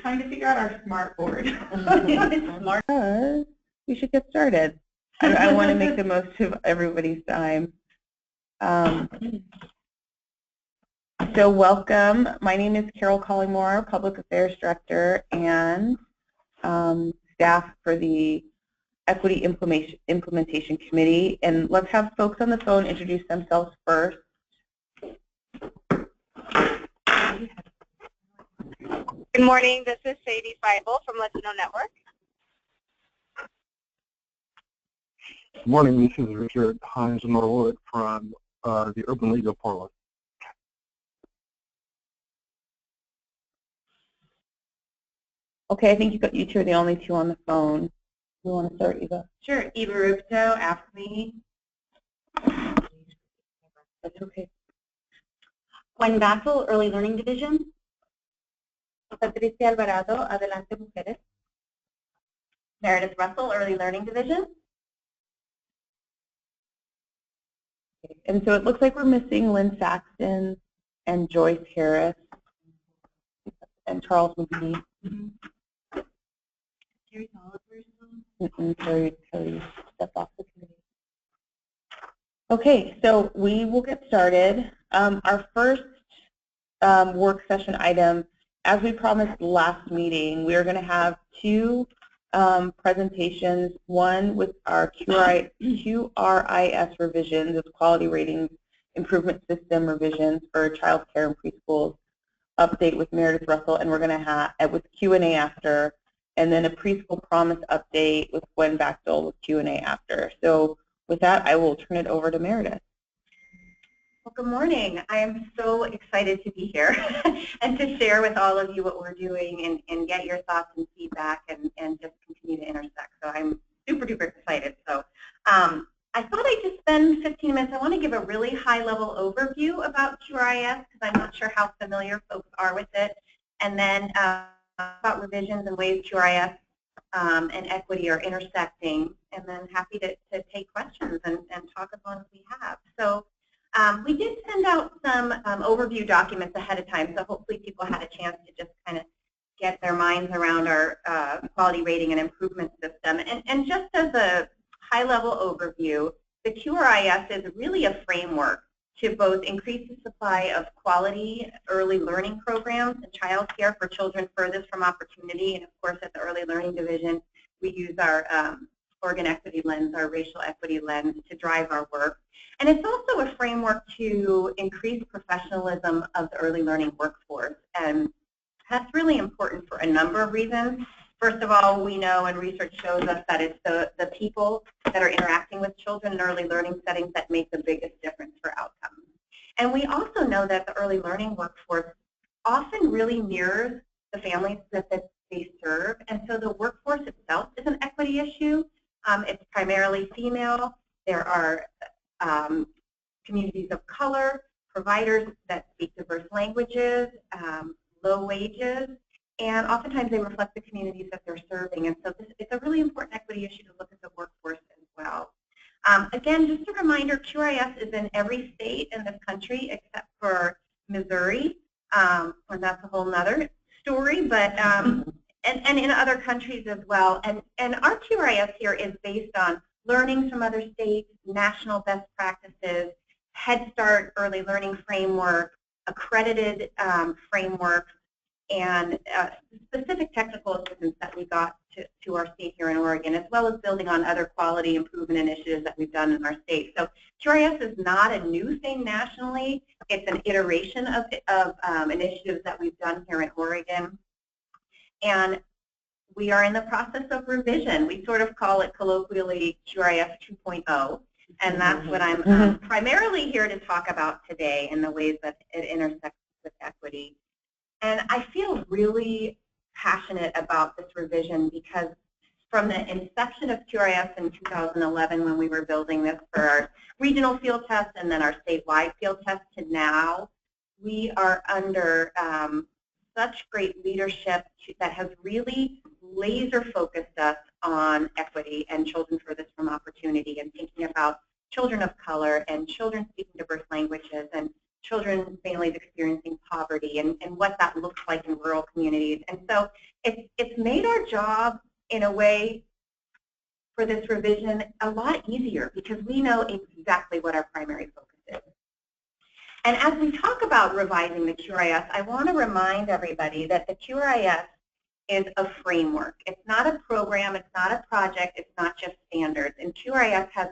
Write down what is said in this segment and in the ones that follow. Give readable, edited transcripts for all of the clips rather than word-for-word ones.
Trying to figure out our smart board. Smart. We should get started. I want to make the most of everybody's time. So welcome. My name is Carol Collymore, Public Affairs Director and staff for the Equity Implementation Committee. And let's have folks on the phone introduce themselves first. Good morning. This is Sadie Feibel from Latino Network. Good morning. This is Richard Hines Norwood from the Urban League of Portland. Okay, I think you two are the only two on the phone. You want to start, Eva? Sure. Eva Rupto, AFSCME. That's okay. Gwen Bassel, Early Learning Division. Patricia Alvarado, Adelante Mujeres. Meredith Russell, Early Learning Division. And so it looks like we're missing Lynn Saxton and Joyce Harris and Charles McGee. Terry Oliver. Terry stepped off the committee. Okay, so we will get started. Our first work session item, as we promised last meeting, we are going to have two presentations, one with our QRIS revisions, as Quality Ratings Improvement System revisions for child care and preschools, update with Meredith Russell, and we're going to have with Q&A after, and then a preschool promise update with Gwen Bassel with Q&A after. So with that, I will turn it over to Meredith. Well, good morning. I am so excited to be here and to share with all of you what we're doing and get your thoughts and feedback and just continue to intersect. So I'm super duper excited. So I thought I'd just spend 15 minutes. I want to give a really high-level overview about QRIS because I'm not sure how familiar folks are with it, and then about revisions and ways QRIS and equity are intersecting, and then happy to take questions and talk as long as we have. So we did send out some overview documents ahead of time, so hopefully people had a chance to just kind of get their minds around our quality rating and improvement system. And just as a high-level overview, the QRIS is really a framework to both increase the supply of quality early learning programs and child care for children furthest from opportunity. And of course, at the Early Learning Division, we use our organ equity lens, our racial equity lens, to drive our work. And it's also a framework to increase professionalism of the early learning workforce. And that's really important for a number of reasons. First of all, we know and research shows us that it's the people that are interacting with children in early learning settings that make the biggest difference for outcomes. And we also know that the early learning workforce often really mirrors the families that they serve. And so the workforce itself is an equity issue. It's primarily female. There are communities of color, providers that speak diverse languages, low wages, and oftentimes they reflect the communities that they're serving. And so it's a really important equity issue to look at the workforce as well. Again, just a reminder, QRIS is in every state in this country except for Missouri, and that's a whole nother story, but and in other countries as well. And our QRIS here is based on learnings from other states, national best practices, Head Start early learning framework, accredited frameworks, and specific technical assistance that we got to our state here in Oregon, as well as building on other quality improvement initiatives that we've done in our state. So QRIS is not a new thing nationally. It's an iteration of initiatives that we've done here in Oregon. And we are in the process of revision. We sort of call it colloquially QRIS 2.0, and that's what I'm primarily here to talk about today in the ways that it intersects with equity. And I feel really passionate about this revision because from the inception of QRIS in 2011 when we were building this for our regional field test and then our statewide field test to now, we are under such great leadership that has really laser focused us on equity and children furthest from opportunity and thinking about children of color and children speaking diverse languages and children and families experiencing poverty and what that looks like in rural communities. And so it's made our job in a way for this revision a lot easier because we know exactly what our primary focus is. And as we talk about revising the QRIS, I want to remind everybody that the QRIS is a framework. It's not a program, it's not a project, it's not just standards. And QRIS has,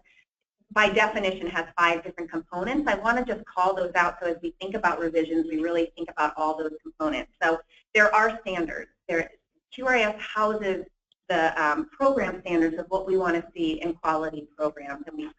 by definition, has 5 different components. I want to just call those out so as we think about revisions, we really think about all those components. So there are standards. QRIS houses the program standards of what we want to see in quality programs, and we've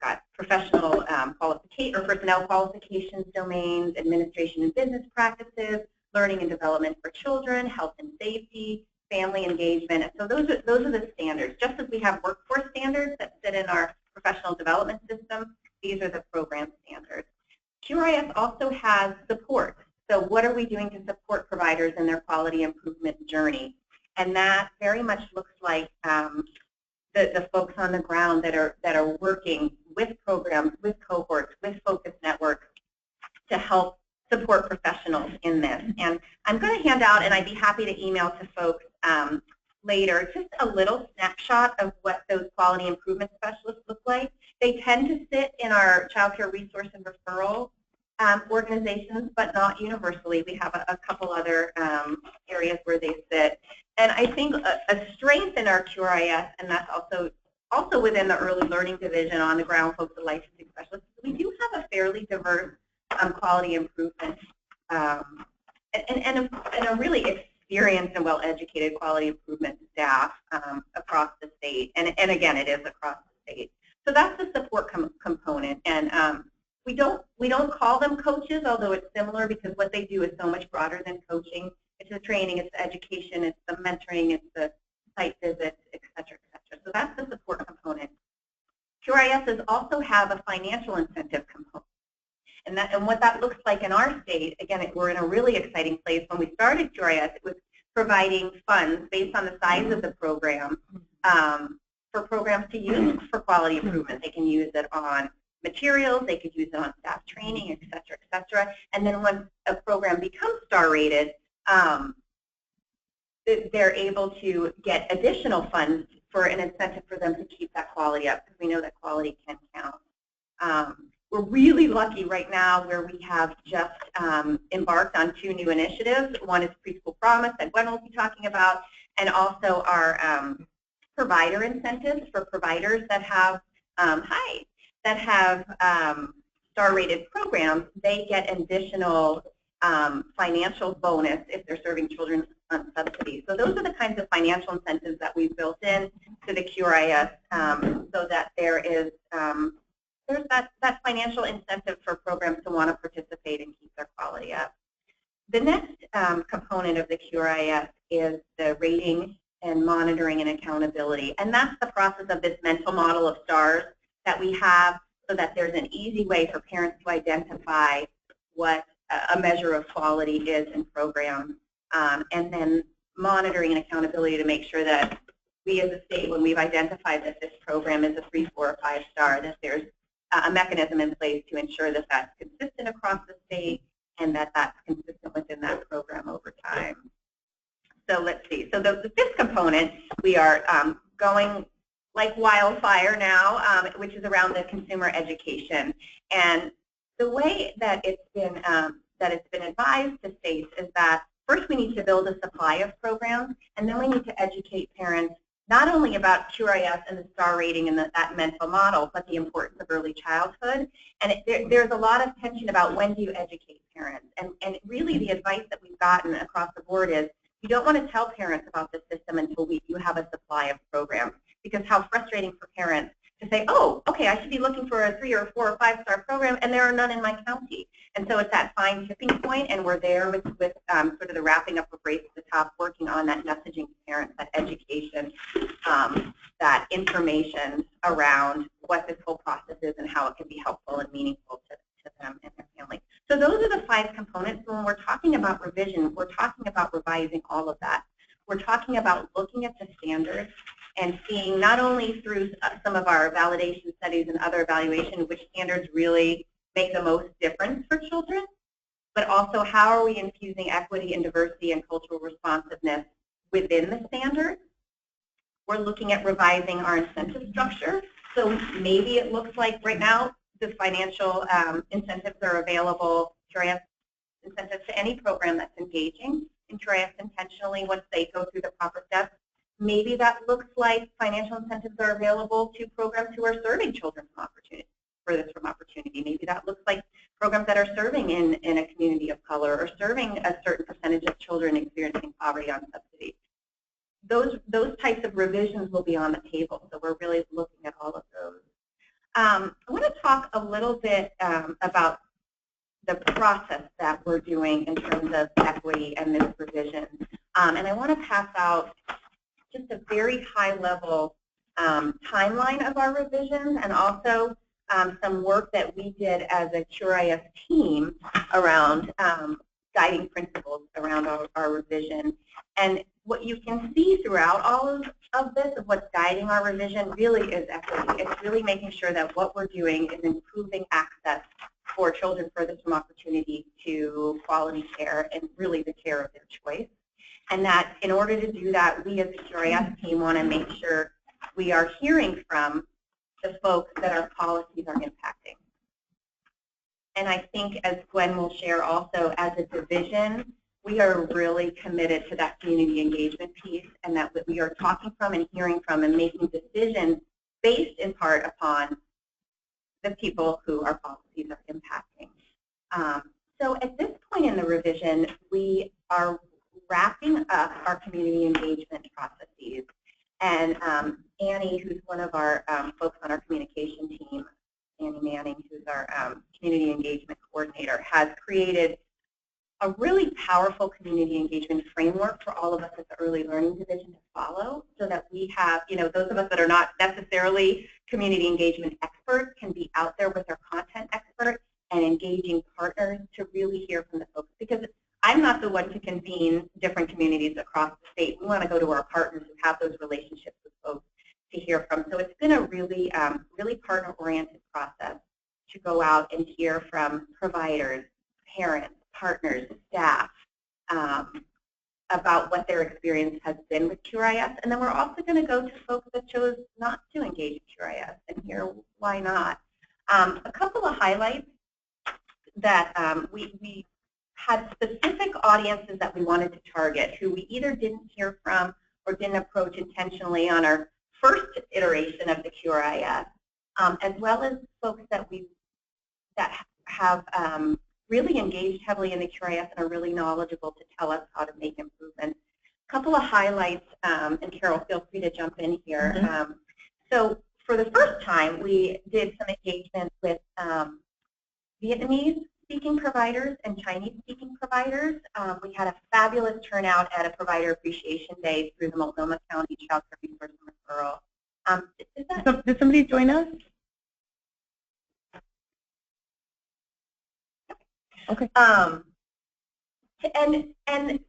got professional qualification or personnel qualifications domains, administration and business practices, learning and development for children, health and safety, family engagement. And so those are the standards. Just as we have workforce standards that sit in our professional development system, these are the program standards. QRIS also has support. So what are we doing to support providers in their quality improvement journey? And that very much looks like the folks on the ground that are working with programs, with cohorts, with focus networks to help support professionals in this. And I'm going to hand out, and I'd be happy to email to folks later, just a little snapshot of what those quality improvement specialists look like. They tend to sit in our child care resource and referral organizations, but not universally. We have a couple other areas where they sit. And I think a strength in our QRIS, and that's also within the early learning division on the ground folks and licensing specialists, we do have a fairly diverse quality improvement and a really experienced and well-educated quality improvement staff across the state. And again, it is across the state. So that's the support component. And we don't call them coaches, although it's similar because what they do is so much broader than coaching. It's the training, it's the education, it's the mentoring, it's the site visits, et cetera, et cetera. So that's the support component. QRISs also have a financial incentive component. And what that looks like in our state, again, we're in a really exciting place. When we started QRIS, it was providing funds based on the size of the program for programs to use for quality improvement. They can use it on materials, they could use it on staff training, et cetera, et cetera. And then once a program becomes star rated, they're able to get additional funds for an incentive for them to keep that quality up, because we know that quality can count. We're really lucky right now where we have just embarked on 2 new initiatives. One is Preschool Promise that Gwen will be talking about, and also our provider incentives for providers that have, star-rated programs. They get additional financial bonus if they're serving children on subsidies. So those are the kinds of financial incentives that we've built in to the QRIS so that there's that financial incentive for programs to want to participate and keep their quality up. The next component of the QRIS is the rating and monitoring and accountability. And that's the process of this mental model of stars that we have so that there's an easy way for parents to identify what a measure of quality is in programs, and then monitoring and accountability to make sure that we as a state, when we've identified that this program is a 3, 4, or 5-star, that there's a mechanism in place to ensure that that's consistent across the state and that that's consistent within that program over time. So let's see. So the 5th component, we are going like wildfire now, which is around the consumer education. And the way that it's been advised to states is that first we need to build a supply of programs, and then we need to educate parents not only about QRIS and the star rating and that mental model, but the importance of early childhood. And there's a lot of tension about when do you educate parents. And really the advice that we've gotten across the board is you don't want to tell parents about the system until you have a supply of programs. Because how frustrating for parents to say, oh, okay, I should be looking for a 3 or 4 or 5-star program, and there are none in my county. And so it's that fine tipping point, and we're there with sort of the wrapping up of Race to the Top, working on that messaging to parents, that education, that information around what this whole process is and how it can be helpful and meaningful to them and their family. So those are the 5 components. When we're talking about revision, we're talking about revising all of that. We're talking about looking at the standards and seeing not only through some of our validation studies and other evaluation which standards really make the most difference for children, but also how are we infusing equity and diversity and cultural responsiveness within the standards. We're looking at revising our incentive structure. So maybe it looks like right now the financial incentives are available, QRIS incentives to any program that's engaging in QRIS intentionally once they go through the proper steps. Maybe that looks like financial incentives are available to programs who are serving children from opportunity, furthest from opportunity. Maybe that looks like programs that are serving in a community of color or serving a certain percentage of children experiencing poverty on subsidy. Those types of revisions will be on the table, so we're really looking at all of those. I want to talk a little bit about the process that we're doing in terms of equity and this revision. And I want to pass out just a very high-level timeline of our revisions and also some work that we did as a QRIS team around guiding principles around our revision. And what you can see throughout all of this, of what's guiding our revision, really is equity. It's really making sure that what we're doing is improving access for children furthest from opportunity to quality care and really the care of their choice. And that in order to do that, we as a QRIS team want to make sure we are hearing from the folks that our policies are impacting. And I think, as Gwen will share also, as a division, we are really committed to that community engagement piece, and that we are talking from and hearing from and making decisions based in part upon the people who our policies are impacting. So at this point in the revision, we are wrapping up our community engagement processes. And Annie, who's one of our folks on our communication team, Annie Manning, who's our community engagement coordinator, has created a really powerful community engagement framework for all of us at the Early Learning Division to follow, so that we have, those of us that are not necessarily community engagement experts can be out there with our content experts and engaging partners to really hear from the folks. Because I'm not the one to convene different communities across the state. We want to go to our partners who have those relationships with folks to hear from. So it's been a really, really partner-oriented process to go out and hear from providers, parents, partners, staff, about what their experience has been with QRIS. And then we're also going to go to folks that chose not to engage in QRIS and hear why not. A couple of highlights that we had specific audiences that we wanted to target who we either didn't hear from or didn't approach intentionally on our first iteration of the QRIS, as well as folks that have really engaged heavily in the QRIS and are really knowledgeable to tell us how to make improvements. A couple of highlights, and Carol, feel free to jump in here. Mm-hmm. So for the first time, we did some engagement with Vietnamese-speaking providers and Chinese-speaking providers. We had a fabulous turnout at a Provider Appreciation Day through the Multnomah County Child Care Resource and Referral. Did somebody join us? Okay. And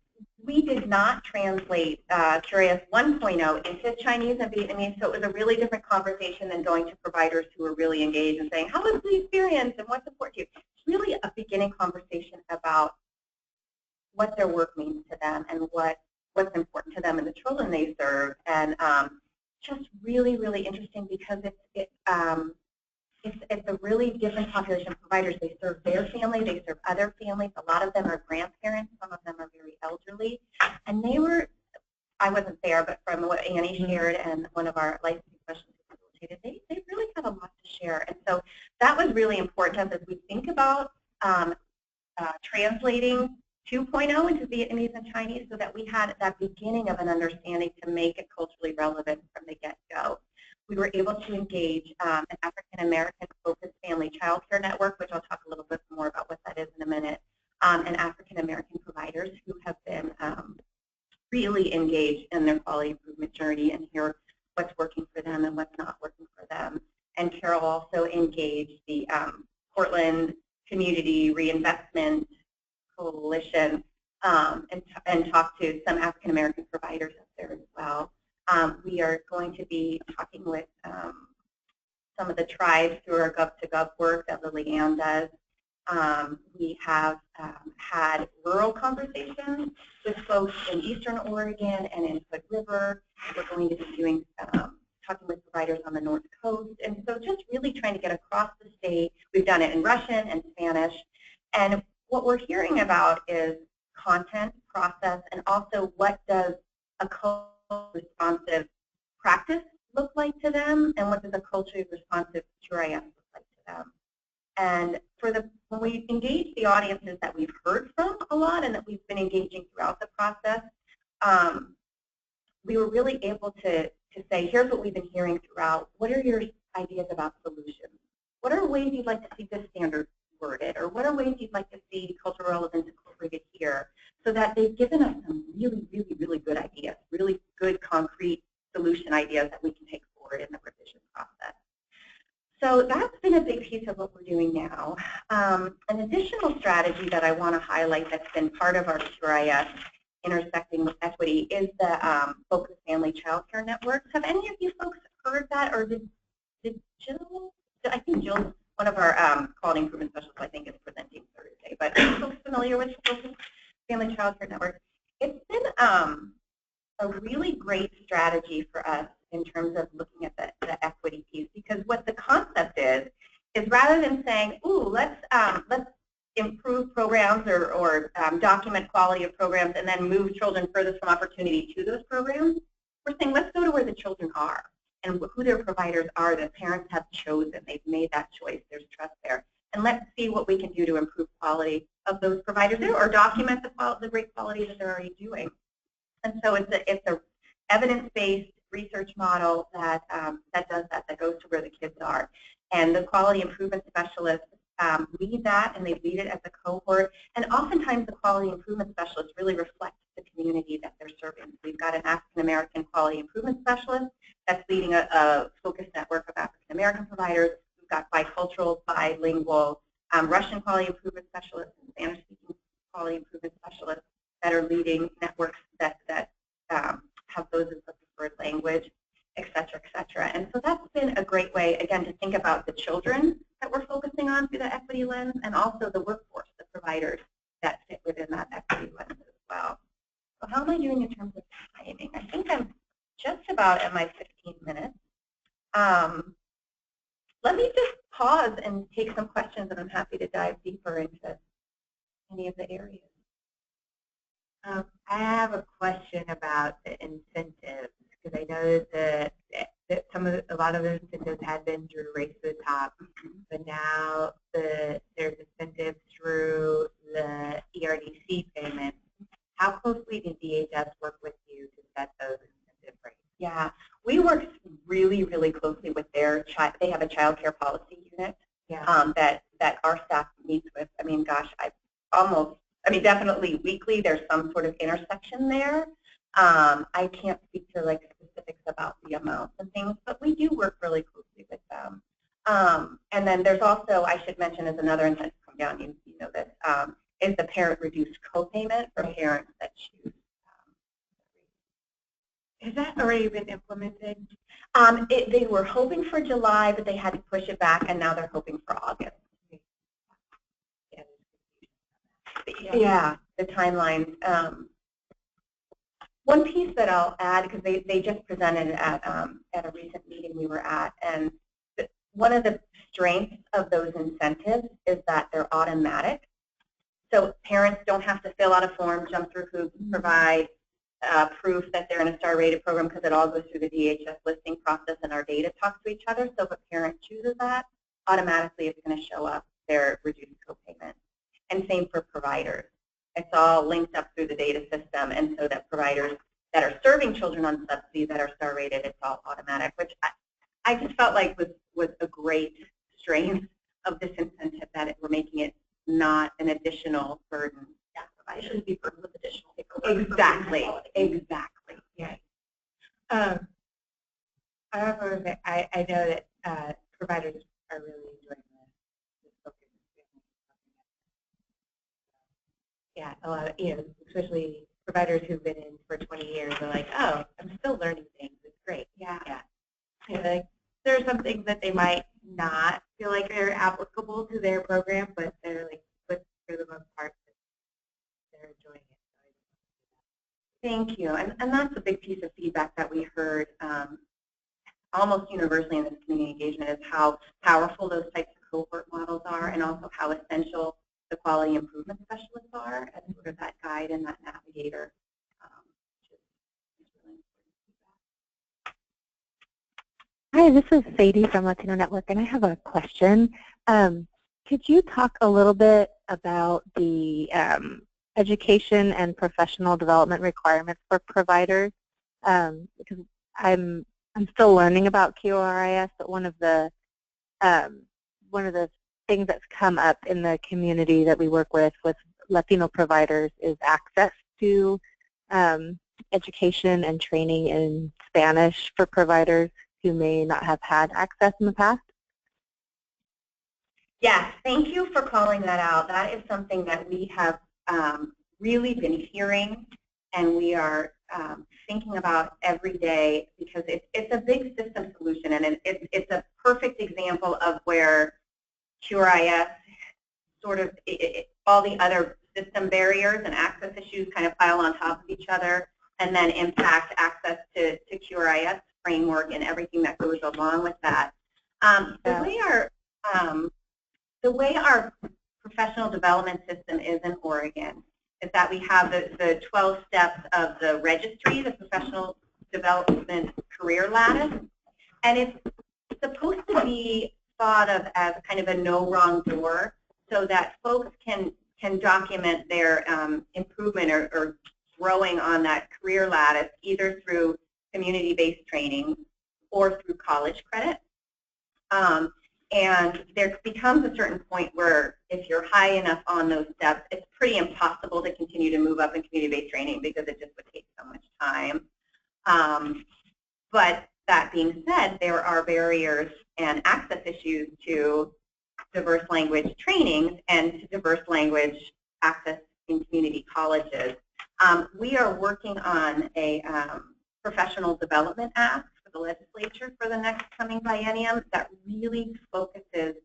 we did not translate QRIS 1.0 into Chinese and Vietnamese, so it was a really different conversation than going to providers who were really engaged and saying, how was the experience and what supports you? It's really a beginning conversation about what their work means to them and what's important to them and the children they serve. And just really, really interesting because it's a really different population of providers. They serve their family, they serve other families. A lot of them are grandparents, some of them are very elderly. And they were, I wasn't there, but from what Annie shared and one of our licensing specialists facilitated, they really have a lot to share. And so that was really important to us as we think about translating 2.0 into Vietnamese and Chinese, so that we had that beginning of an understanding to make it culturally relevant from the get-go. We were able to engage an African-American focused family child care network, which I'll talk a little bit more about what that is in a minute, and African-American providers who have been really engaged in their quality improvement journey and hear what's working for them and what's not working for them. And Carol also engaged the Portland Community Reinvestment Coalition and talked to some African-American providers up there as well. We are going to be talking with some of the tribes through our Gov2Gov work that Lily Ann does, We have had rural conversations with folks in Eastern Oregon and in Hood River. We're going to be doing talking with providers on the North Coast, and so just really trying to get across the state. We've done it in Russian and Spanish, and what we're hearing about is content, process, and also what does a culturally responsive practice look like to them, and what does a culturally responsive QRIS look like to them. And when we engage the audiences that we've heard from a lot and that we've been engaging throughout the process, we were really able to say, here's what we've been hearing throughout. What are your ideas about solutions? What are ways you'd like to see this standard worded? Or what are ways you'd like to see cultural relevance incorporated here? So that they've given us some really, really, really good ideas, really good concrete solution ideas that we can take forward in the revision process. So that's been a big piece of what we're doing now. An additional strategy that I want to highlight that's been part of our QRIS intersecting with equity is the Focused Family Child Care Networks. Have any of you folks heard that, or did Jill? I think Jill, one of our quality improvement specialists, I think, is presenting Thursday. But are you folks familiar with Focused Family Child Care Network? It's been a really great strategy for us in terms of looking at the equity piece, because what the concept is rather than saying, ooh, let's improve programs or document quality of programs and then move children furthest from opportunity to those programs, we're saying let's go to where the children are and who their providers are that parents have chosen. They've made that choice. There's trust there. And let's see what we can do to improve quality of those providers there or document the great quality that they're already doing. And so it's a evidence-based research model that does that goes to where the kids are. And the quality improvement specialists lead that, and they lead it as a cohort. And oftentimes the quality improvement specialists really reflect the community that they're serving. We've got an African-American quality improvement specialist that's leading a focused network of African-American providers. We've got bicultural, bilingual Russian quality improvement specialists and Spanish-speaking quality improvement specialists that are leading networks that have those as the preferred language, et cetera, et cetera. And so that's been a great way, again, to think about the children that we're focusing on through the equity lens, and also the workforce, the providers that fit within that equity lens as well. So how am I doing in terms of timing? I think I'm just about at my 15 minutes. Let me just pause and take some questions, and I'm happy to dive deeper into any of the areas. I have a question about the incentives, because I know that a lot of the incentives had been through Race to the Top, but now there's incentives through the ERDC payment. How closely did DHS work with you to set those incentive rates? Yeah, we work really, really closely with their they have a child care policy unit that our staff meets with. I mean, gosh, definitely weekly. There's some sort of intersection there. I can't speak to like specifics about the amounts and things, but we do work really closely with them. And then there's also, I should mention, as another incentive come down, you know this, is the parent reduced co-payment for parents that choose. Has that already been implemented? They were hoping for July, but they had to push it back, and now they're hoping for August. Yeah, the timelines. One piece that I'll add, because they just presented at a recent meeting we were at, and one of the strengths of those incentives is that they're automatic. So parents don't have to fill out a form, jump through hoops, provide proof that they're in a star-rated program, because it all goes through the DHS listing process, and our data talks to each other. So if a parent chooses that, automatically it's going to show up their reduced co-payment. And same for providers. It's all linked up through the data system, and so that providers that are serving children on subsidy that are star rated, it's all automatic, which I just felt like was a great strength of this incentive, that we're making it not an additional burden. Yeah, it shouldn't be burdened with additional paperwork. Exactly. Yeah. However, I know that providers are really enjoying this focus. Yeah, a lot of, especially providers who've been in for 20 years are like, oh, I'm still learning things. It's great. Yeah. Like, there are some things that they might not feel like they're applicable to their program, but they're like, but for the most part, they're enjoying it. Thank you. And that's a big piece of feedback that we heard almost universally in this community engagement is how powerful those types of cohort models are and also how essential the quality improvement specialists are as sort of that guide and that navigator. Hi, this is Sadie from Latino Network, and I have a question. Could you talk a little bit about the education and professional development requirements for providers? Because I'm still learning about QRIS, but one of the things that's come up in the community that we work with Latino providers is access to education and training in Spanish for providers who may not have had access in the past. Yes, thank you for calling that out. That is something that we have really been hearing and we are thinking about every day because it's a big system solution and it's a perfect example of where QRIS sort of all the other system barriers and access issues kind of pile on top of each other and then impact access to QRIS framework and everything that goes along with that. The way our professional development system is in Oregon is that we have the 12 steps of the registry, the professional development career lattice, and it's supposed to be thought of as kind of a no wrong door so that folks can document their improvement or growing on that career lattice either through community-based training or through college credit. And there becomes a certain point where if you're high enough on those steps, it's pretty impossible to continue to move up in community-based training because it just would take so much time. But that being said, there are barriers and access issues to diverse language trainings and to diverse language access in community colleges. We are working on a professional development act for the legislature for the next coming biennium that really focuses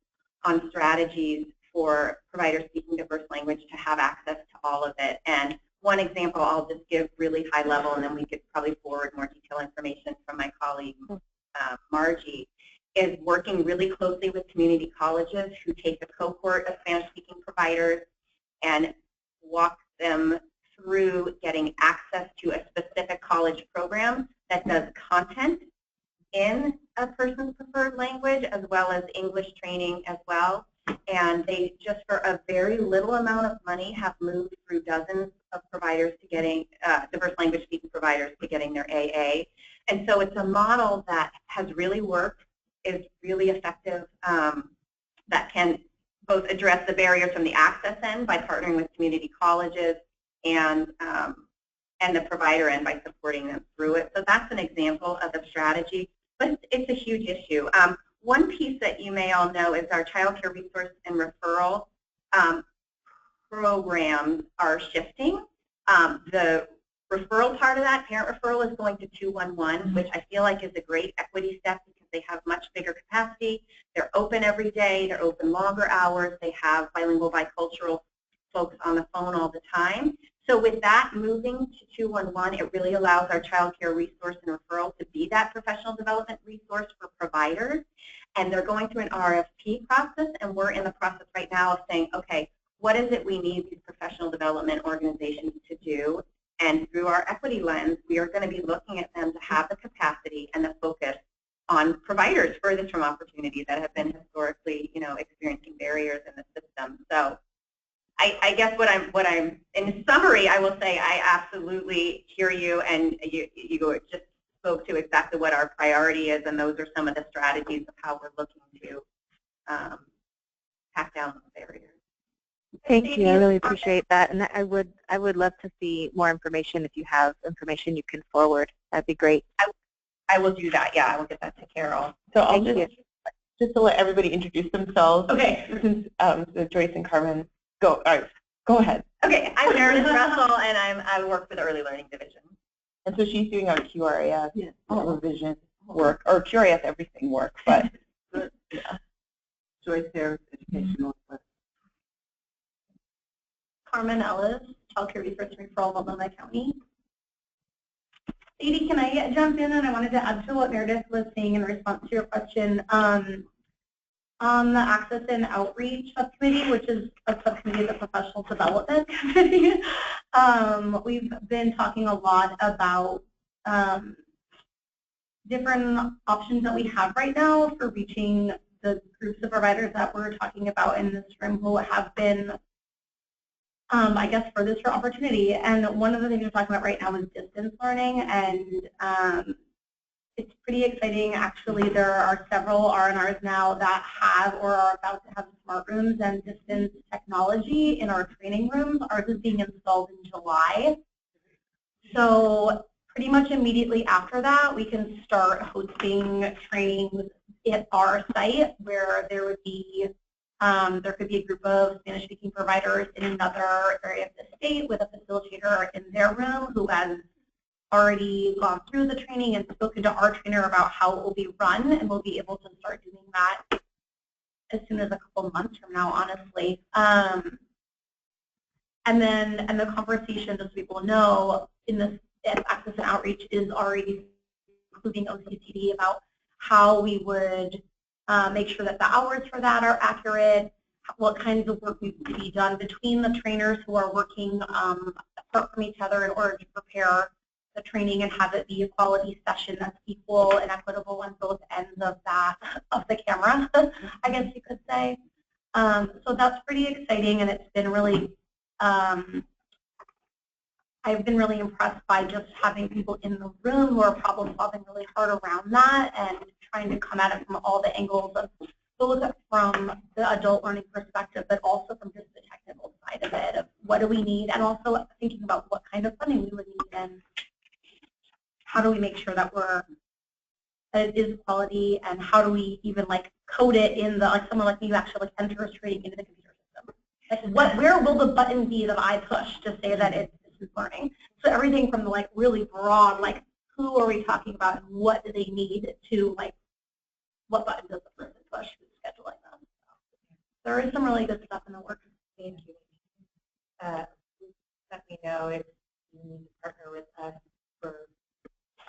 on strategies for providers speaking diverse language to have access to all of it. And one example I'll just give really high level, and then we could probably forward more detailed information from my colleague Margie, is working really closely with community colleges who take a cohort of Spanish-speaking providers and walk them through getting access to a specific college program that does content in a person's preferred language as well as English training as well. And they just for a very little amount of money have moved through dozens of providers to getting, diverse language speaking providers to getting their AA. And so it's a model that has really worked, is really effective, that can both address the barriers from the access end by partnering with community colleges and the provider end by supporting them through it. So that's an example of a strategy, but it's a huge issue. One piece that you may all know is our child care resource and referral programs are shifting. The referral part of that, parent referral, is going to 211, which I feel like is a great equity step because they have much bigger capacity. They're open every day. They're open longer hours. They have bilingual, bicultural folks on the phone all the time. So with that moving to 211, it really allows our child care resource and referral to be that professional development resource for providers. And they're going through an RFP process, and we're in the process right now of saying, okay, what is it we need these professional development organizations to do? And through our equity lens, we are going to be looking at them to have the capacity and the focus on providers furthest from opportunity that have been historically, experiencing barriers in the system. So I guess what I'm in summary, I will say I absolutely hear you, and you just spoke to exactly what our priority is, and those are some of the strategies of how we're looking to pack down the barriers. Thank you. I really appreciate that, and I would love to see more information. If you have information you can forward, that'd be great. I will do that. Yeah, I will get that to Carol. So I'll just to let everybody introduce themselves. Okay. Since so Joyce and Carmen, go ahead. Okay, I'm Meredith Russell, and I work for the Early Learning Division. And so she's doing our QRIS revision work, or QRIS everything work, but yeah. Joyce Harris, Educational Request. Carmen Ellis, Child Care Resource Referral, Multnomah County. Sadie, can I jump in? And I wanted to add to what Meredith was saying in response to your question. On the Access and Outreach Subcommittee, which is a subcommittee of the Professional Development Committee, we've been talking a lot about different options that we have right now for reaching the groups of providers that we're talking about in this room who have been, I guess, furthest for opportunity. And one of the things we're talking about right now is distance learning, and it's pretty exciting. Actually, there are several R&Rs now that have or are about to have smart rooms and distance technology in our training rooms. Ours is being installed in July. So pretty much immediately after that, we can start hosting trainings at our site where there would be, there could be a group of Spanish-speaking providers in another area of the state with a facilitator in their room who has already gone through the training and spoken to our trainer about how it will be run, and we'll be able to start doing that as soon as a couple of months from now, honestly. And the conversation, as people know, in this Access and Outreach is already including OCCD about how we would make sure that the hours for that are accurate, what kinds of work needs to be done between the trainers who are working apart from each other in order to prepare the training and have it be a quality session that's equal and equitable on both ends of the camera, I guess you could say. So that's pretty exciting, and it's been really, I've been really impressed by just having people in the room who are problem solving really hard around that and trying to come at it from all the angles of both from the adult learning perspective, but also from just the technical side of it, of what do we need, and also thinking about what kind of funding we would need and how do we make sure that it is quality, and how do we even like code it in the, like someone like me who actually like enters training into the computer system. Like where will the button be that I push to say that it's distance learning? So everything from the like really broad, like who are we talking about and what do they need, to like what button does the person push who's scheduling them. So there is some really good stuff in the works. Thank you. Let me know if you need to partner with us for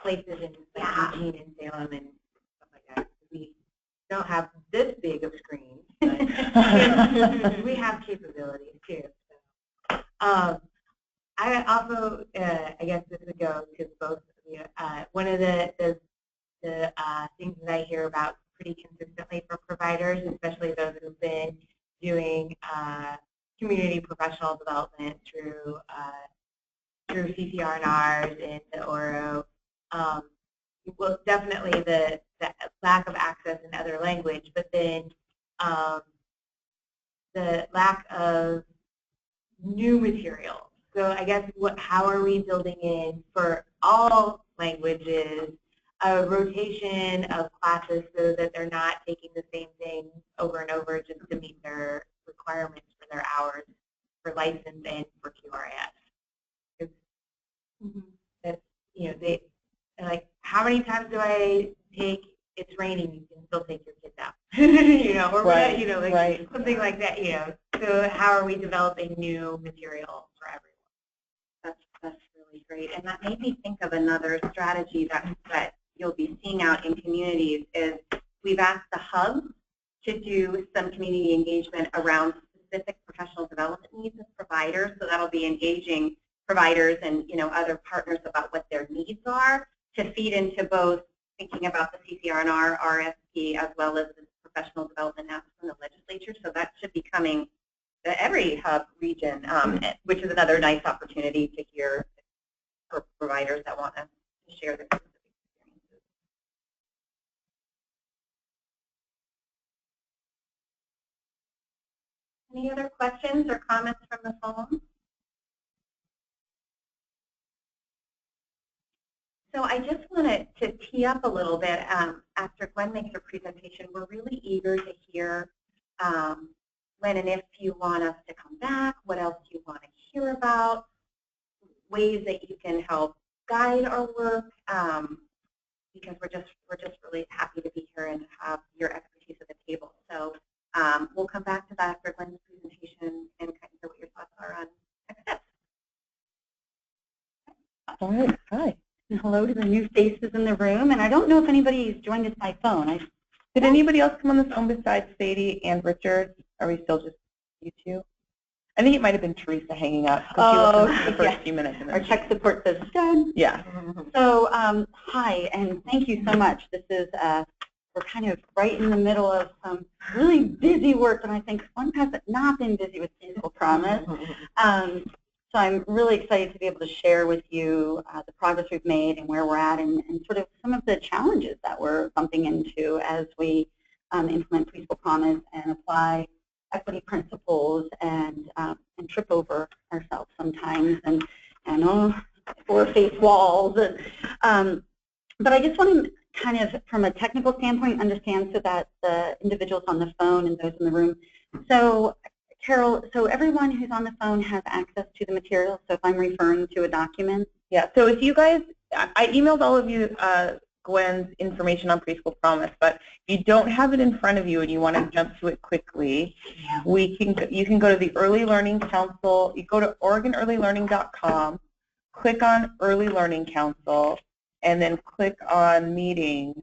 places in like Eugene and Salem and stuff like that. We don't have this big of screens, but we have capabilities too. So. I also, I guess this would go to both of you. One of the things that I hear about pretty consistently from providers, especially those who've been doing community professional development through CCR&Rs and the ORO. Well, definitely the lack of access in other language, but then the lack of new materials. So I guess how are we building in for all languages a rotation of classes so that they're not taking the same thing over and over just to meet their requirements for their hours for license and for QRIS? That's, you know, they like, how many times do I take it's raining, you can still take your kids out, you know, or right, you know, like right. something like that, you know. So how are we developing new material for everyone? That's really great, and that made me think of another strategy that you'll be seeing out in communities is we've asked the hubs to do some community engagement around specific professional development needs of providers. So that'll be engaging providers and other partners about what their needs are to feed into both thinking about the CCR&R RFP as well as the professional development ask from the legislature. So that should be coming to every hub region, which is another nice opportunity to hear for providers that want to share their specific experiences. Any other questions or comments from the phone? So I just wanted to tee up a little bit after Gwen makes her presentation. We're really eager to hear when and if you want us to come back, what else you want to hear about, ways that you can help guide our work, because we're just really happy to be here and have your expertise at the table. So We'll come back to that after Gwen's presentation and kind of hear what your thoughts are on next steps. All right. Hi. And hello to the new faces in the room. And I don't know if anybody's joined us by phone. Did anybody else come on the phone besides Sadie and Richard? Are we still just you two? I think it might have been Teresa hanging out. Oh, she listened to the first yeah. few minutes. And Our then tech support says done. Yeah. So hi, and thank you so much. This is, we're kind of right in the middle of some really busy work, and I think one has not been busy with Peaceful Promise. So I'm really excited to be able to share with you the progress we've made and where we're at, and sort of some of the challenges that we're bumping into as we implement Peaceful Promise and apply equity principles and trip over ourselves sometimes and or face walls. But I just want to kind of, from a technical standpoint, understand so that the individuals on the phone and those in the room. So Carol, so everyone who's on the phone has access to the material, so if I'm referring to a document? Yeah, so if you guys, I emailed all of you Gwen's information on Preschool Promise, but if you don't have it in front of you and you want to jump to it quickly, you can go to the Early Learning Council, you go to OregonEarlyLearning.com, click on Early Learning Council, and then click on Meetings,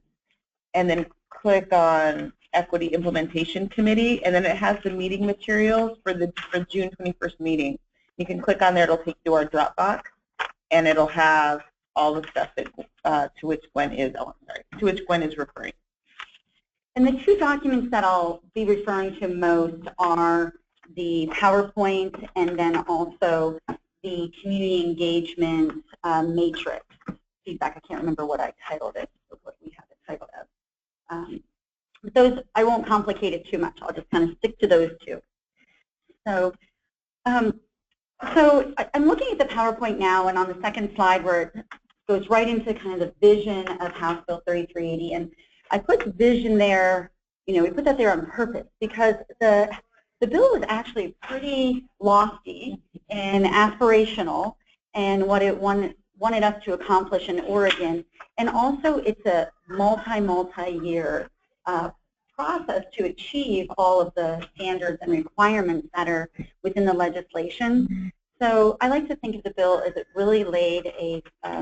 and then click on Equity Implementation Committee, and then it has the meeting materials for June 21st meeting. You can click on there, it'll take you to our Dropbox, and it'll have all the stuff that to which Gwen is referring. And the two documents that I'll be referring to most are the PowerPoint and then also the community engagement matrix feedback. I can't remember what I titled it, or what we have it titled as. But those, I won't complicate it too much. I'll just kind of stick to those two. So, so I'm looking at the PowerPoint now, and on the second slide where it goes right into kind of the vision of House Bill 3380, and I put vision there, we put that there on purpose because the bill was actually pretty lofty and aspirational and what it wanted us to accomplish in Oregon, and also it's a multi-year process to achieve all of the standards and requirements that are within the legislation. So I like to think of the bill as it really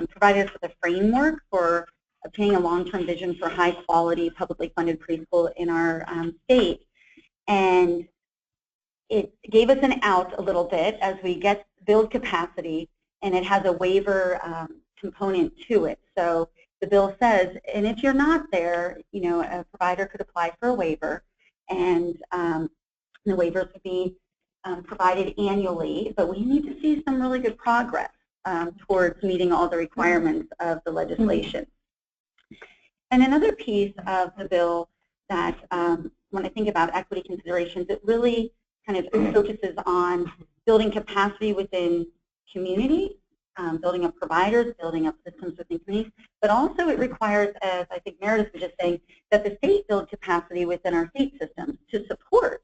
provided us with a framework for obtaining a long-term vision for high-quality, publicly funded preschool in our state. And it gave us an out a little bit as we build capacity, and it has a waiver component to it. So the bill says, and if you're not there, a provider could apply for a waiver, and the waivers would be provided annually, but we need to see some really good progress towards meeting all the requirements of the legislation. And another piece of the bill that, when I think about equity considerations, it really kind of focuses on building capacity within communities, building up providers, building up systems within communities, but also it requires, as I think Meredith was just saying, that the state build capacity within our state systems to support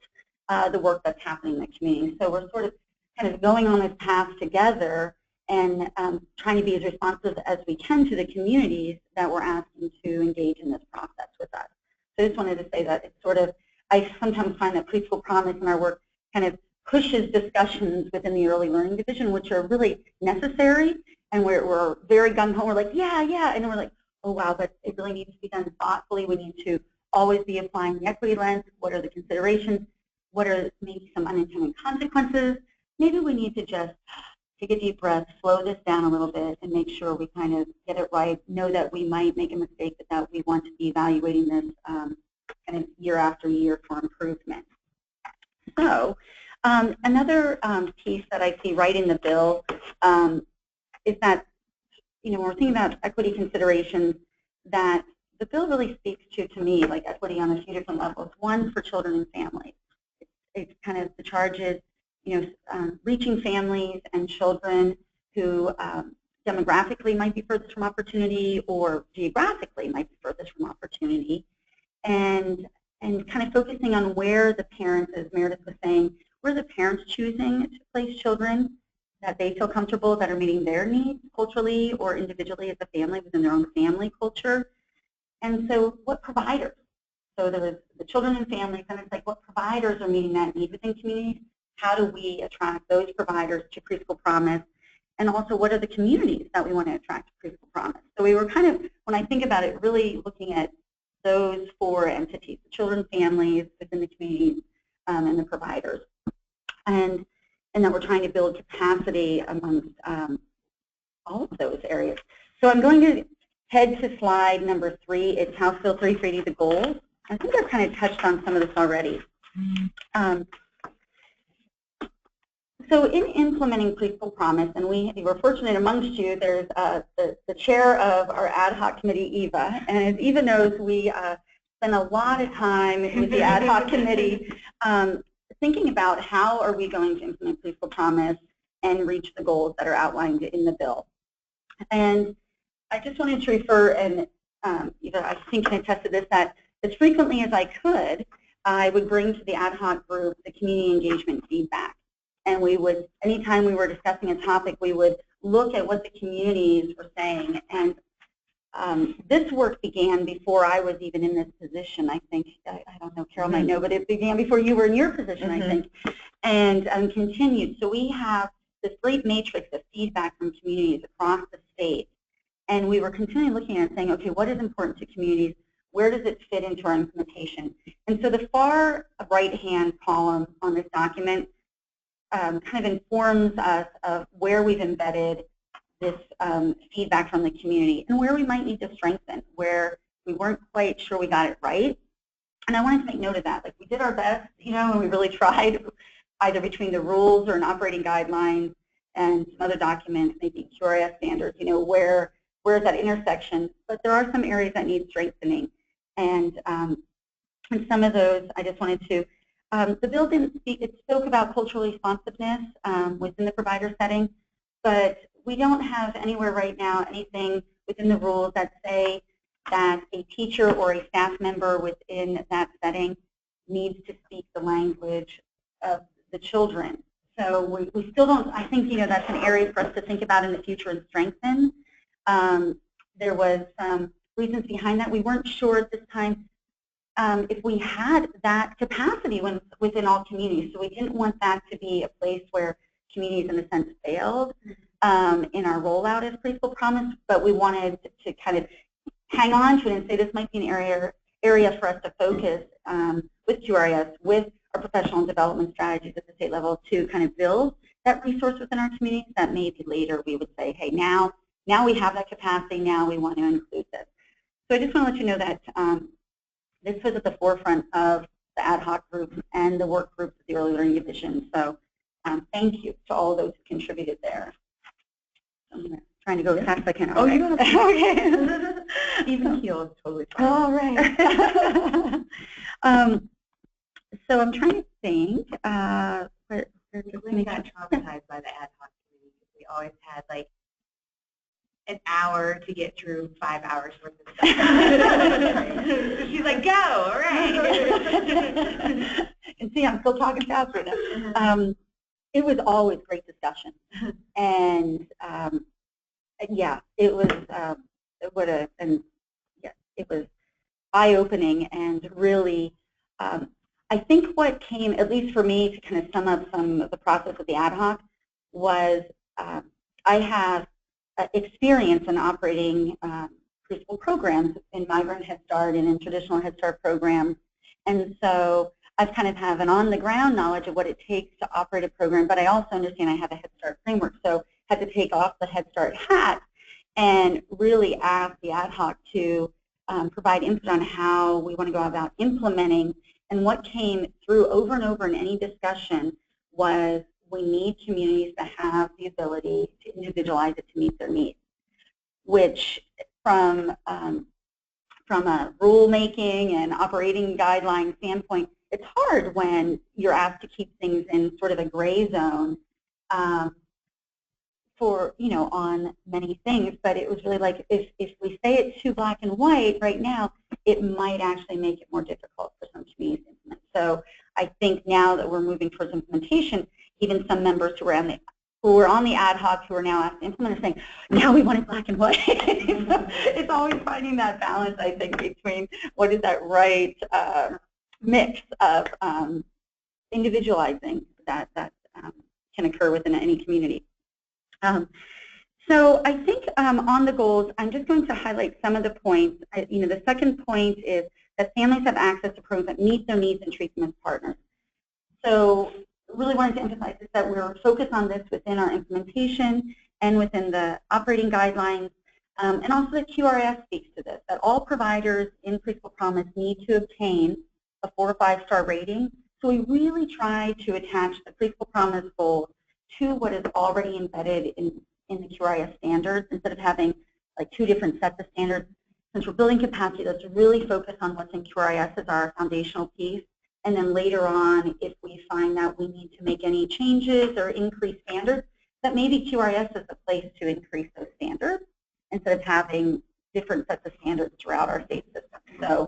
the work that's happening in the community. So we're sort of kind of going on this path together and trying to be as responsive as we can to the communities that we're asking to engage in this process with us. So I just wanted to say that it's sort of, I sometimes find that Preschool Promise in our work kind of pushes discussions within the early learning division, which are really necessary, and we're very gung-ho. We're like, yeah, and then we're like, oh wow, but it really needs to be done thoughtfully. We need to always be applying the equity lens. What are the considerations? What are maybe some unintended consequences? Maybe we need to just take a deep breath, slow this down a little bit, and make sure we kind of get it right. Know that we might make a mistake, but that we want to be evaluating this kind of year after year for improvement. So another piece that I see right in the bill is that, when we're thinking about equity considerations, that the bill really speaks to me, like equity on a few different levels. One, for children and families. It's kind of the charges, reaching families and children who demographically might be furthest from opportunity or geographically might be furthest from opportunity, and kind of focusing on where the parents, as Meredith was saying, where the parents choosing to place children that they feel comfortable, that are meeting their needs culturally or individually as a family within their own family culture. And so what providers So there was the children and families, and it's like what providers are meeting that need within communities? How do we attract those providers to Preschool Promise? And also, what are the communities that we want to attract to Preschool Promise? So we were kind of, when I think about it, really looking at those four entities, the children, families within the communities, and the providers. And that we're trying to build capacity amongst all of those areas. So I'm going to head to slide number 3. It's House Bill 380, the goals. I think I've kind of touched on some of this already. So in implementing Preschool Promise, and we were fortunate amongst you, there's the chair of our ad hoc committee, Eva, and as Eva knows, we spend a lot of time with the ad hoc committee thinking about how are we going to implement Preschool Promise and reach the goals that are outlined in the bill. And I just wanted to refer, and Eva, I think can attest to this, that as frequently as I could, I would bring to the ad hoc group the community engagement feedback. And we would, anytime we were discussing a topic, we would look at what the communities were saying. And this work began before I was even in this position, I think. I don't know, Carol might know, but it began before you were in your position, I think, and continued. So we have this great matrix of feedback from communities across the state. And we were continually looking at it saying, okay, what is important to communities? Where does it fit into our implementation? And so the far right-hand column on this document kind of informs us of where we've embedded this feedback from the community and where we might need to strengthen, where we weren't quite sure we got it right. And I wanted to make note of that. Like, we did our best, you know, and we really tried, either between the rules or an operating guidelines and some other documents, maybe QRS standards, you know, where is that intersection? But there are some areas that need strengthening. And some of those, I just wanted to, the bill didn't speak, it spoke about cultural responsiveness within the provider setting, but we don't have anywhere right now anything within the rules that say that a teacher or a staff member within that setting needs to speak the language of the children. So we still don't, I think, you know, that's an area for us to think about in the future and strengthen. There was some reasons behind that. We weren't sure at this time if we had that capacity within all communities. So we didn't want that to be a place where communities, in a sense, failed in our rollout of Preschool Promise, but we wanted to kind of hang on to it and say this might be an area for us to focus with QRS, with our professional development strategies at the state level to kind of build that resource within our communities that maybe later we would say, hey, now we have that capacity, now we want to include this. So I just want to let you know that this was at the forefront of the ad hoc group and the work groups of the Early Learning Division. So thank you to all those who contributed there. I'm trying to go as fast as I can. Oh, you don't have to. Okay. Even keel is totally fine. All right. So I'm trying to think. We got traumatized by the ad hoc committee. We always had like an hour to get through 5 hours worth of stuff. She's like, go, all right. And see, I'm still talking faster now. It was always great discussion. And yeah, it was it was eye-opening and really I think what came, at least for me, to kind of sum up some of the process of the ad hoc was I have experience in operating preschool programs in migrant Head Start and in traditional Head Start programs. And so I've kind of have an on-the-ground knowledge of what it takes to operate a program, but I also understand I have a Head Start framework. So I had to take off the Head Start hat and really ask the ad hoc to provide input on how we want to go about implementing. And what came through over and over in any discussion was we need communities to have the ability to individualize it to meet their needs, which from a rulemaking and operating guideline standpoint, it's hard when you're asked to keep things in sort of a gray zone for, you know, on many things. But it was really like if we say it's too black and white right now, it might actually make it more difficult for some communities to implement. So I think now that we're moving towards implementation, even some members who were on the who were on the ad hoc who are now asked to implement are saying, now we want it black and white. So it's always finding that balance, I think, between what is that right mix of individualizing that can occur within any community. So I think on the goals, I'm just going to highlight some of the points. The second point is that families have access to programs that meet their needs and treat them as partners. So really wanted to emphasize is that we're focused on this within our implementation and within the operating guidelines. And also the QRS speaks to this, that all providers in Preschool Promise need to obtain a 4 or 5-star rating. So we really try to attach the Preschool Promise goals to what is already embedded in the QRS standards instead of having like 2 different sets of standards. Since we're building capacity, let's really focus on what's in QRS as our foundational piece. And then later on, if we find that we need to make any changes or increase standards, that maybe QRS is a place to increase those standards instead of having different sets of standards throughout our state system. So,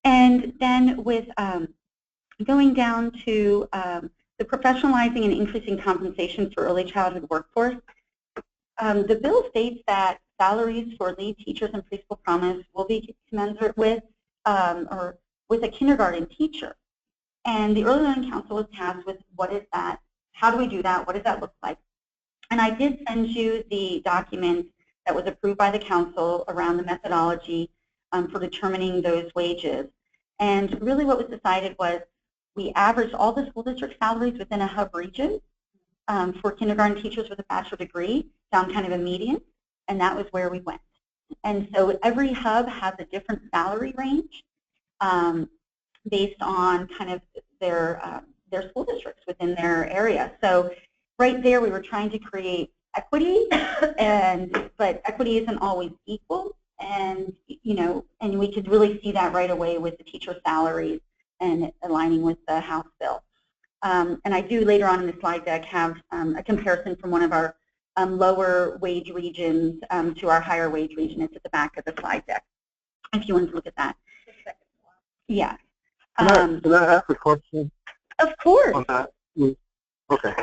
and then with going down to the professionalizing and increasing compensation for early childhood workforce, the bill states that salaries for lead teachers in Preschool Promise will be commensurate with or with a kindergarten teacher. And the Early Learning Council was tasked with what is that, how do we do that, what does that look like? And I did send you the document that was approved by the council around the methodology for determining those wages. And really what was decided was we averaged all the school district salaries within a hub region for kindergarten teachers with a bachelor degree, found kind of a median, and that was where we went. And so every hub has a different salary range based on kind of their school districts within their area. So right there we were trying to create equity, but equity isn't always equal, and and we could really see that right away with the teacher salaries and aligning with the House bill. And I do later on in the slide deck have a comparison from one of our lower wage regions to our higher wage region. It's at the back of the slide deck if you want to look at that. Yeah. Can I ask a question? Of course. On that? Okay.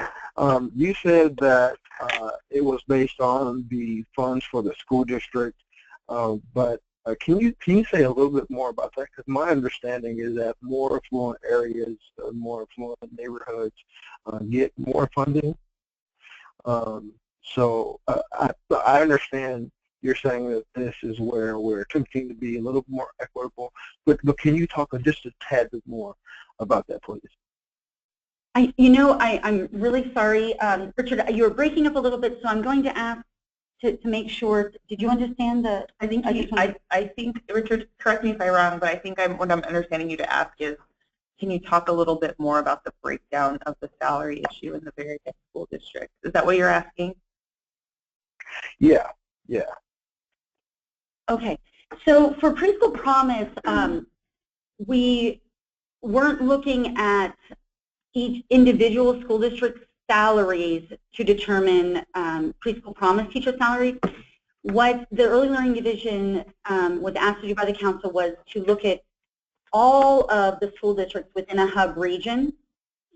You said that it was based on the funds for the school district, but can you say a little bit more about that? Because my understanding is that more affluent areas, more affluent neighborhoods get more funding. So I understand you're saying that this is where we're attempting to be a little more equitable, but can you talk just a tad bit more about that, please? I'm really sorry, Richard, you were breaking up a little bit, so I'm going to ask to make sure. Did you understand the? I think Richard, correct me if I'm wrong, but I think what I'm understanding you to ask is, can you talk a little bit more about the breakdown of the salary issue in the various school districts? Is that what you're asking? Yeah. Okay, so for Preschool Promise, we weren't looking at each individual school district salaries to determine Preschool Promise teacher salaries. What the Early Learning Division was asked to do by the council was to look at all of the school districts within a hub region.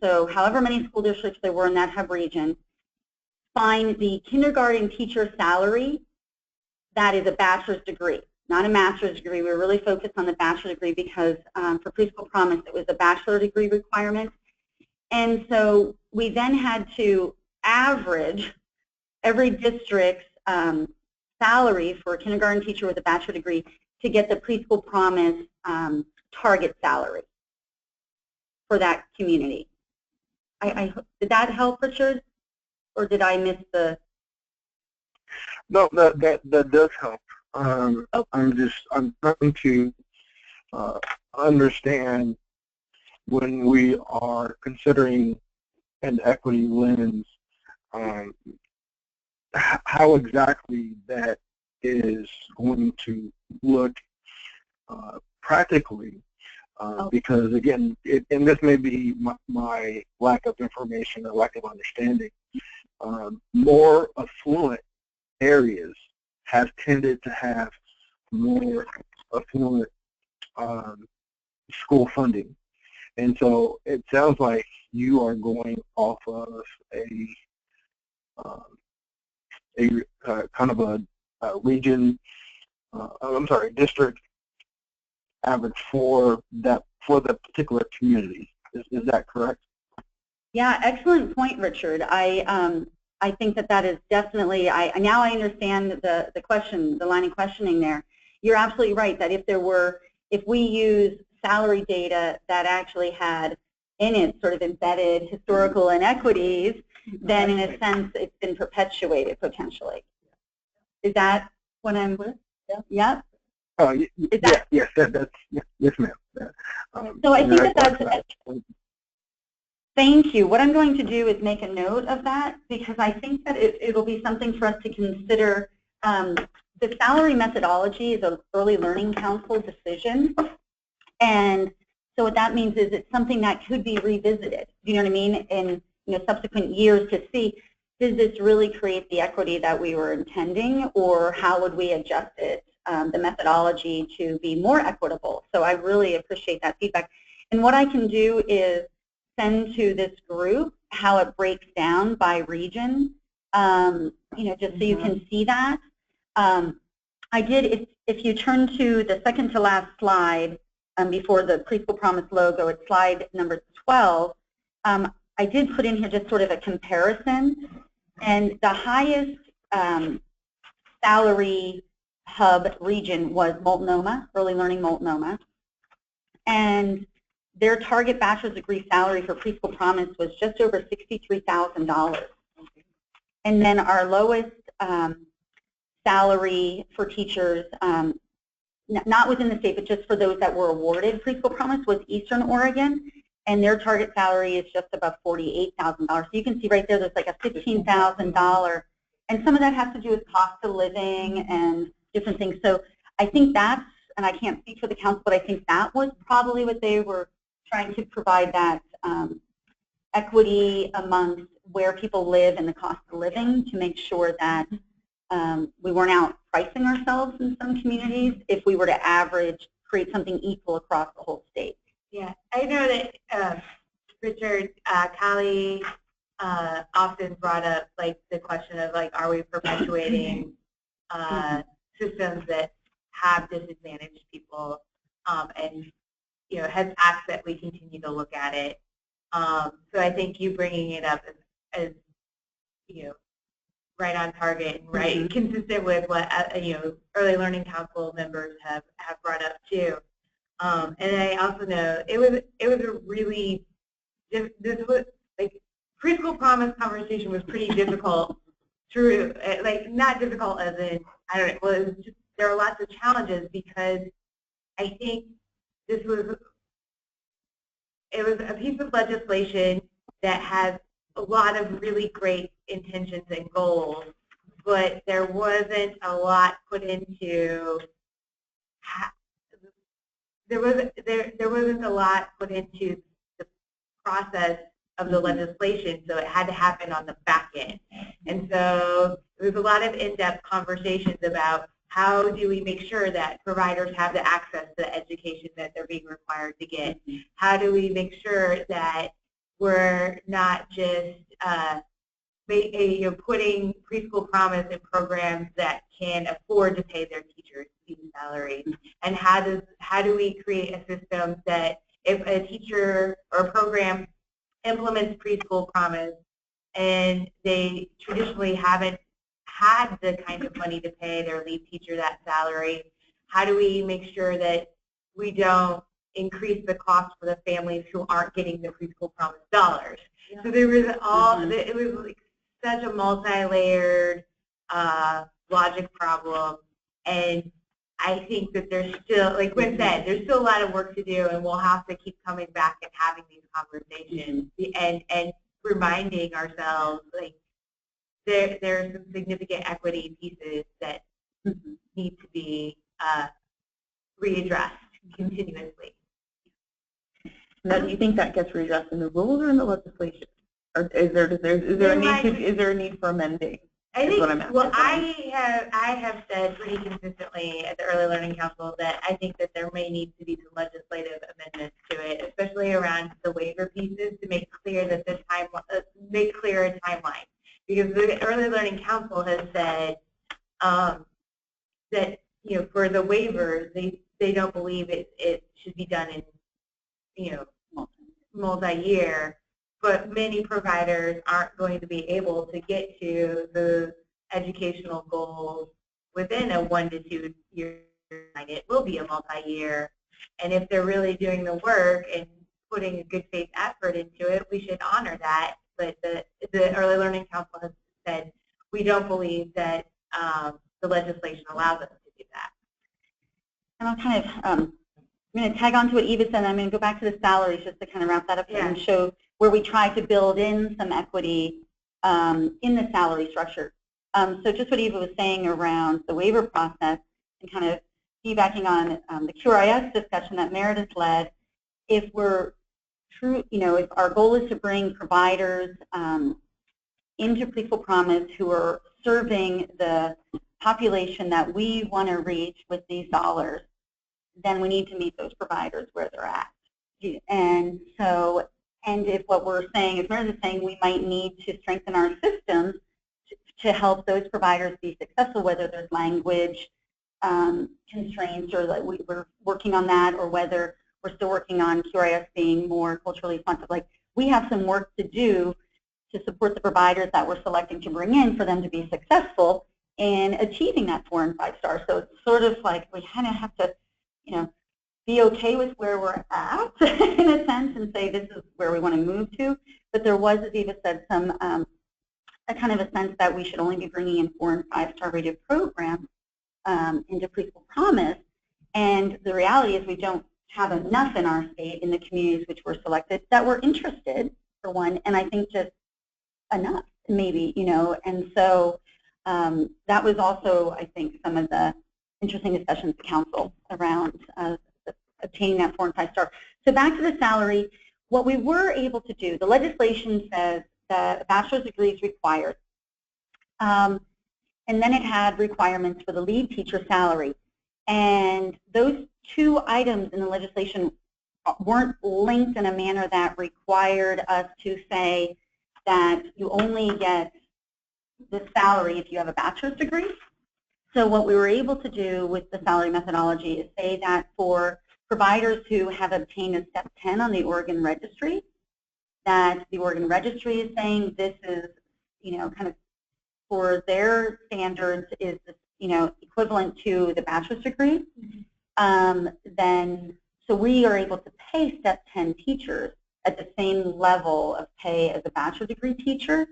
So however many school districts there were in that hub region, find the kindergarten teacher salary that is a bachelor's degree, not a master's degree. We were really focused on the bachelor's degree because for Preschool Promise it was a bachelor degree requirement. And so we then had to average every district's salary for a kindergarten teacher with a bachelor degree to get the Preschool Promise target salary for that community. Did that help, Richard? Or did I miss the? No, that does help. Okay. I'm trying to understand when we are considering an equity lens, how exactly that is going to look practically, because again, and this may be my lack of information or lack of understanding, more affluent areas have tended to have more affluent school funding. And so it sounds like you are going off of kind of a region, district average for the particular community. Is that correct? Yeah, excellent point, Richard. I think that is definitely, now I understand the question, the line of questioning there. You're absolutely right that if we use salary data that actually had in it sort of embedded historical inequities, then in a sense it's been perpetuated potentially. Is that what I'm with? Yeah. Yes, yes, ma'am. So I think that's. Thank you. What I'm going to do is make a note of that because I think that it'll be something for us to consider. The salary methodology is an early learning council decision, and so what that means is it's something that could be revisited. You know what I mean? In subsequent years to see, does this really create the equity that we were intending, or how would we adjust it, the methodology to be more equitable? So I really appreciate that feedback. And what I can do is send to this group how it breaks down by region, just so you can see that. I did, if you turn to the second to last slide before the Preschool Promise logo, it's slide number 12. I did put in here just sort of a comparison, and the highest salary hub region was Multnomah, Early Learning Multnomah, and their target bachelor's degree salary for Preschool Promise was just over $63,000. And then our lowest salary for teachers, not within the state, but just for those that were awarded Preschool Promise, was Eastern Oregon, and their target salary is just above $48,000. So you can see right there, there's like a $15,000, and some of that has to do with cost of living and different things. So I think that's, and I can't speak for the council, but I think that was probably what they were trying to provide, that equity amongst where people live and the cost of living, to make sure that we weren't out pricing ourselves in some communities if we were to average, create something equal across the whole state. Yeah, I know that Richard, Callie often brought up like the question of like, are we perpetuating systems that have disadvantaged people, and has asked that we continue to look at it. So I think you bringing it up as right on target and right consistent with what Early Learning Council members have brought up too. And I also know it was a really, this was like Preschool Promise conversation was pretty difficult through, like not difficult as in, I don't know, well, it was just, there were lots of challenges because I think it was a piece of legislation that has a lot of really great intentions and goals, but there wasn't a lot put into there wasn't a lot put into the process of the legislation, so it had to happen on the back end. And so there was a lot of in-depth conversations about how do we make sure that providers have the access to the education that they're being required to get? How do we make sure that we're not just putting Preschool Promise in programs that can afford to pay their teachers decent salaries? And how do we create a system that if a teacher or a program implements Preschool Promise and they traditionally haven't had the kind of money to pay their lead teacher that salary, how do we make sure that we don't increase the cost for the families who aren't getting the Preschool Promise dollars? Yeah. So there was it was like such a multi-layered logic problem, and I think that there's still, like Gwen said, there's still a lot of work to do, and we'll have to keep coming back and having these conversations and reminding ourselves, like, there are some significant equity pieces that need to be readdressed continuously. Now, do you think that gets readdressed in the rules or in the legislation, or is there a need for amending? I is what I'm think, asking. well, I have said pretty consistently at the Early Learning Council that I think that there may need to be some legislative amendments to it, especially around the waiver pieces, to make clear that the time, make clear a timeline. Because the Early Learning Council has said that, you know, for the waivers, they don't believe it should be done in, you know, multi-year. But many providers aren't going to be able to get to the educational goals within a 1 to 2 year. It will be a multi-year, and if they're really doing the work and putting a good faith effort into it, we should honor that. But the Early Learning Council has said we don't believe that the legislation allows us to do that. And I'll kind of, I'm going to tag on to what Eva said, and I'm going to go back to the salaries just to kind of wrap that up and show where we try to build in some equity in the salary structure. So just what Eva was saying around the waiver process and kind of piggybacking on the QRIS discussion that Meredith led, if we're true, you know, if our goal is to bring providers into Preschool Promise who are serving the population that we want to reach with these dollars, then we need to meet those providers where they're at. And so, and if what we're saying, as Meredith is saying, we might need to strengthen our systems to help those providers be successful, whether there's language constraints or that we're working on that, or whether we're still working on QRIS being more culturally responsive. Like, we have some work to do to support the providers that we're selecting to bring in for them to be successful in achieving that 4 and 5 stars. So it's sort of like we kind of have to, you know, be okay with where we're at in a sense and say this is where we want to move to. But there was, as Eva said, some a kind of a sense that we should only be bringing in 4 and 5 star rated programs into Preschool Promise. And the reality is we don't have enough in our state in the communities which were selected that were interested, for one, and I think just enough, maybe, you know. And so that was also, I think, some of the interesting discussions at the council around obtaining that 4 and 5 star. So back to the salary, what we were able to do, the legislation says that a bachelor's degree is required. And then it had requirements for the lead teacher salary. And those 2 items in the legislation weren't linked in a manner that required us to say that you only get the salary if you have a bachelor's degree. So what we were able to do with the salary methodology is say that for providers who have obtained a step 10 on the Oregon registry, that the Oregon registry is saying this is, you know, kind of for their standards is, you know, equivalent to the bachelor's degree. Then, so we are able to pay step 10 teachers at the same level of pay as a bachelor's degree teacher,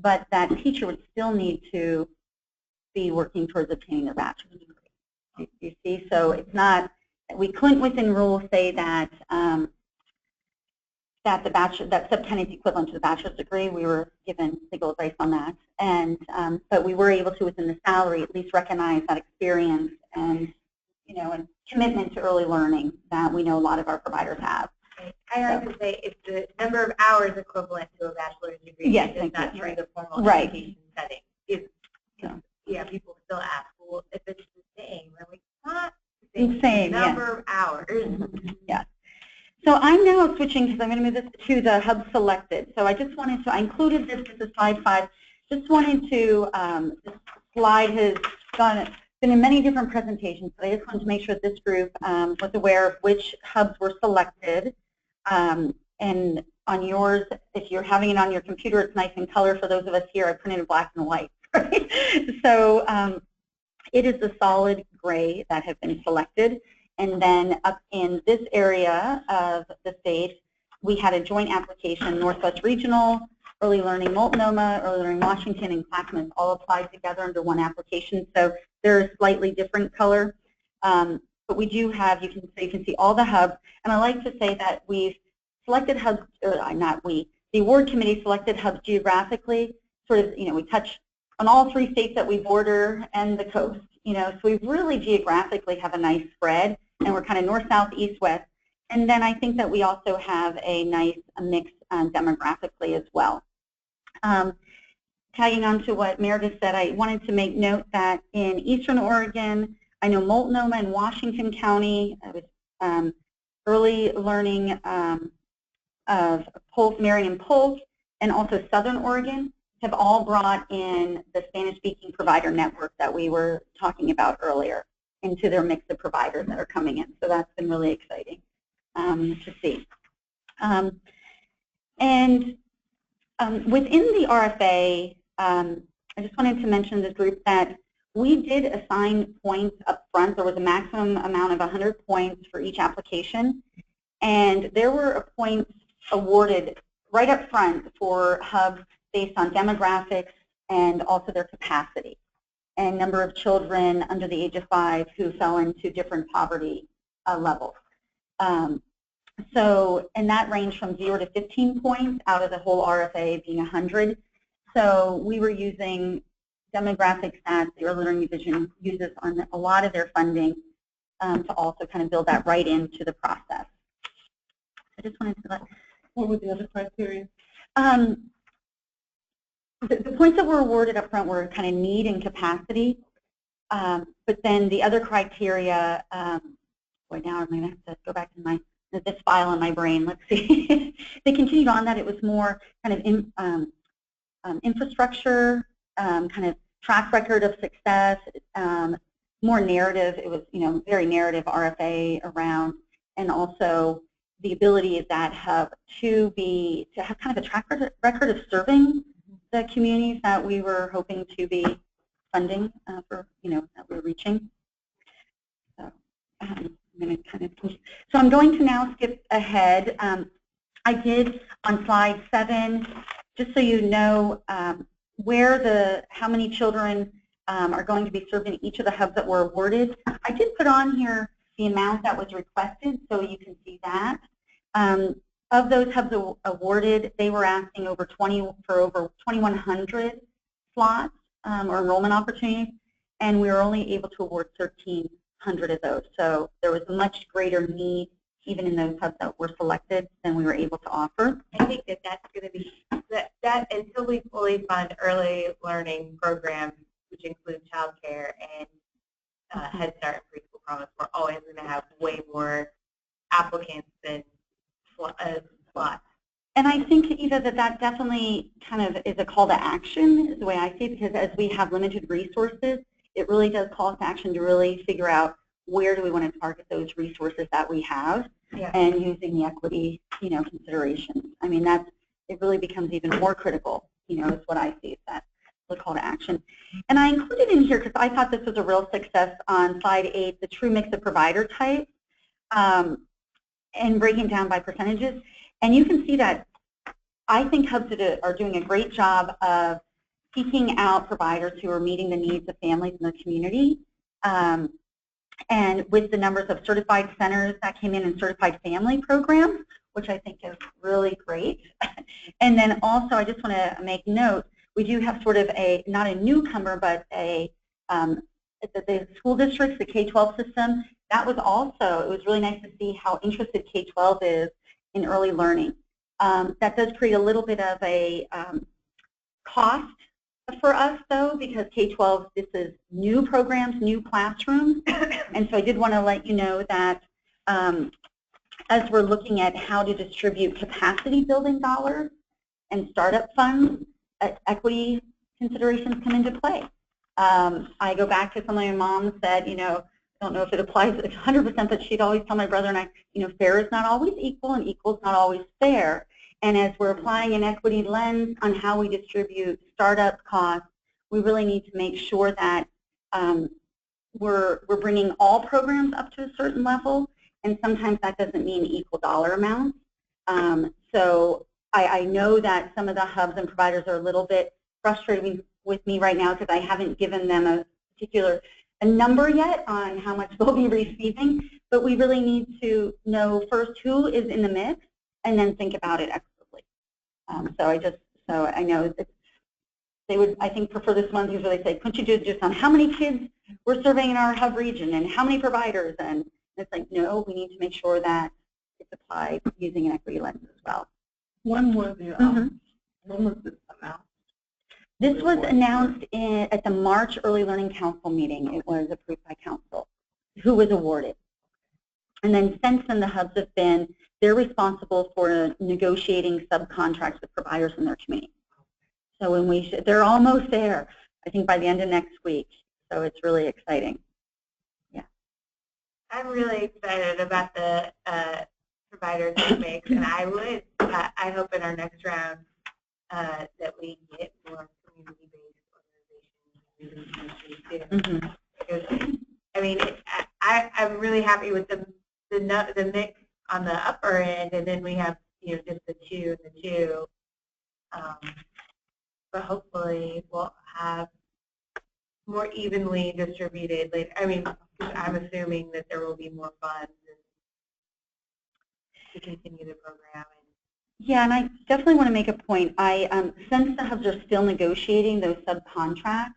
but that teacher would still need to be working towards obtaining their bachelor's degree. You see, so it's not, we couldn't within rules say that that step 10 is equivalent to the bachelor's degree. We were given legal advice on that, and but we were able to within the salary at least recognize that experience and, you know, and commitment to early learning that we know a lot of our providers have. I have to say, it's the number of hours equivalent to a bachelor's degree. Yes, it's not you. through the formal Right. education setting. It's, yeah, people still ask, well, if it's the same, we're like, not the Same, number yeah. of hours. Yeah. So I'm now switching, because I'm going to move this to the hub selected. So I just wanted to, I included this as a slide 5. Just wanted to, this slide has been in many different presentations, but I just wanted to make sure this group was aware of which hubs were selected. And on yours, if you're having it on your computer, it's nice in color. For those of us here, I printed in black and white. Right? So it is the solid gray that have been selected. And then up in this area of the state, we had a joint application, Northwest Regional, Early Learning Multnomah, Early Learning Washington, and Clackamas all applied together under one application. So they're a slightly different color. But we do have, you can see all the hubs. And I like to say that we've selected hubs, not we, the award committee selected hubs geographically, sort of, you know, we touch on all 3 states that we border and the coast, you know, so we really geographically have a nice spread, and we're kind of north, south, east, west. And then I think that we also have a nice mix demographically as well. tagging on to what Meredith said, I wanted to make note that in Eastern Oregon, I know Multnomah and Washington County, I was early learning of Polk, Marion Polk, and also Southern Oregon have all brought in the Spanish-speaking provider network that we were talking about earlier into their mix of providers that are coming in. So that's been really exciting to see. Within the RFA, I just wanted to mention this group that we did assign points up front. There was a maximum amount of 100 points for each application, and there were points awarded right up front for hubs based on demographics and also their capacity and number of children under the age of 5 who fell into different poverty levels. And that ranged from 0 to 15 points out of the whole RFA being 100. So we were using demographic stats the Early Learning Division uses on a lot of their funding to also kind of build that right into the process. I just wanted to let. What were the other criteria? The points that were awarded up front were kind of need and capacity, but then the other criteria, boy, now I'm going to have to go back to this file in my brain. Let's see. They continued on that. It was more kind of infrastructure, kind of track record of success, more narrative. It was, very narrative RFA around, and also the ability of that hub to have kind of a track record of serving the communities that we were hoping to be funding for, that we're reaching. So I'm going to now skip ahead. I did on slide 7, just so you know how many children are going to be served in each of the hubs that were awarded. I did put on here the amount that was requested, so you can see that. Of those hubs awarded, they were asking for over 2,100 slots or enrollment opportunities, and we were only able to award 1,300 of those. So there was a much greater need even in those hubs that were selected than we were able to offer. I think that's going to be, that until we fully fund early learning programs, which include child care and Head Start and Preschool Promise, we're always going to have way more applicants than slots. And I think, Eva, that definitely kind of is a call to action, is the way I see it, because as we have limited resources, it really does call to action to really figure out where do we want to target those resources that we have, and using the equity, considerations. I mean, it really becomes even more critical, is what I see, that the call to action. And I included in here, because I thought this was a real success on slide 8, the true mix of provider types, and breaking down by percentages. And you can see that I think hubs are doing a great job of seeking out providers who are meeting the needs of families in the community. And with the numbers of certified centers that came in and certified family programs, which I think is really great. And then also, I just want to make note, we do have sort of not a newcomer, but the school districts, the K-12 system, that was also, it was really nice to see how interested K-12 is in early learning. That does create a little bit of a cost for us, though, because K-12, this is new programs, new classrooms. And so I did want to let you know that as we're looking at how to distribute capacity building dollars and startup funds, equity considerations come into play. I go back to something my mom said, I don't know if it applies 100%, but she'd always tell my brother and I, fair is not always equal and equal is not always fair. And as we're applying an equity lens on how we distribute startup costs, we really need to make sure that we're bringing all programs up to a certain level, and sometimes that doesn't mean equal dollar amounts. So I know that some of the hubs and providers are a little bit frustrated with me right now because I haven't given them a particular number yet on how much they'll be receiving, but we really need to know first who is in the mix and then think about it equitably. So I know they would, I think, prefer this one because they say, couldn't you do just on how many kids we're serving in our hub region and how many providers? And it's like, no, we need to make sure that it's applied using an equity lens as well. When was the amount? This was announced at the March Early Learning Council meeting. It was approved by council, who was awarded. And then since then, the hubs have been, they're responsible for negotiating subcontracts with providers in their community. So when they're almost there, I think by the end of next week. So it's really exciting. Yeah. I'm really excited about the providers it makes, and I hope in our next round that we get more community-based organizations. Mm-hmm. Because, I mean, I'm really happy with the mix on the upper end, and then we have just the two and the two. But hopefully we'll have more evenly distributed. Like, I mean, I'm assuming that there will be more funds to continue the program. Yeah, and I definitely want to make a point. Since the hubs are still negotiating those subcontracts,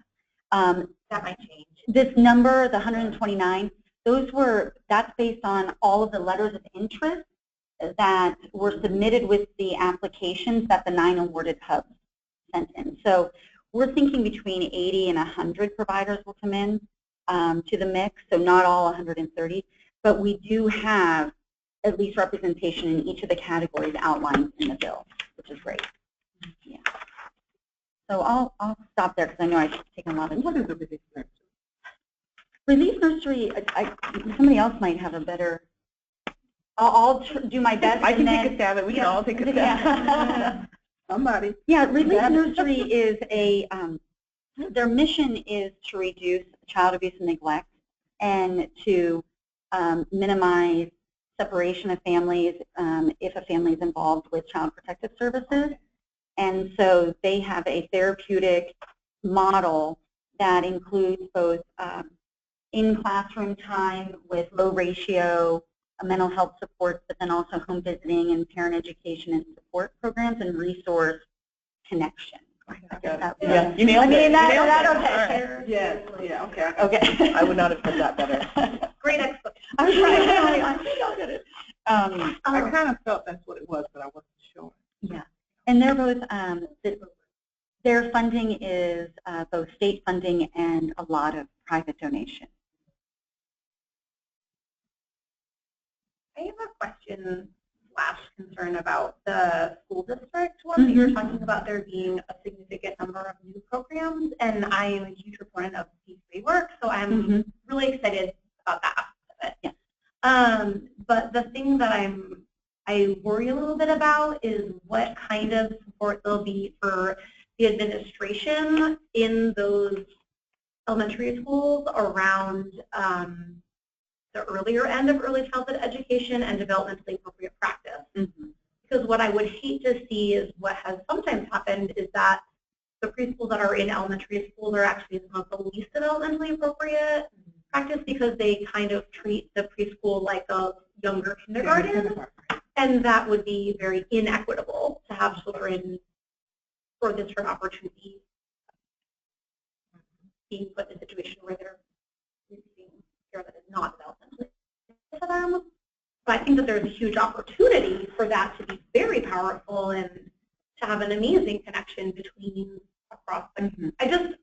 that might change. This number, the 129, that's based on all of the letters of interest that were submitted with the applications that the 9 awarded hubs sent in. So we're thinking between 80 and 100 providers will come in to the mix, so not all 130, but we do have at least representation in each of the categories outlined in the bill, which is great. Yeah. So I'll stop there because I know I've taken a lot of time. What is a relief nursery? Relief nursery, somebody else might have a better. I'll do my best. I can take a stab at it. We can all take a stab. Somebody. Yeah, Relief Nursery is their mission is to reduce child abuse and neglect and to minimize separation of families if a family is involved with Child Protective Services. And so they have a therapeutic model that includes both in-classroom time with low ratio mental health support, but then also home visiting and parent education and support programs and resource connection. Yeah, you nailed it. Okay. Yes, yeah, okay. Okay. I would not have said that better. Great explanation. I'm trying. I get it. I kind of felt that's what it was, but I wasn't sure. Yeah, and they're both. Their funding is both state funding and a lot of private donation. I have a question / concern about the school district one that you're talking about there being a significant number of new programs, and I am a huge proponent of P3 work, so I'm really excited about that aspect of it. Yeah. But the thing that I worry a little bit about is what kind of support there'll be for the administration in those elementary schools around the earlier end of early childhood education and developmentally appropriate practice. Because what I would hate to see is what has sometimes happened is that the preschools that are in elementary schools are actually some of the least developmentally appropriate practice because they kind of treat the preschool like a younger kindergarten, and that would be very inequitable to have children for this for an opportunity being put in a situation where they're receiving care that is not developmentally for them. But I think that there's a huge opportunity for that to be very powerful and to have an amazing connection between across the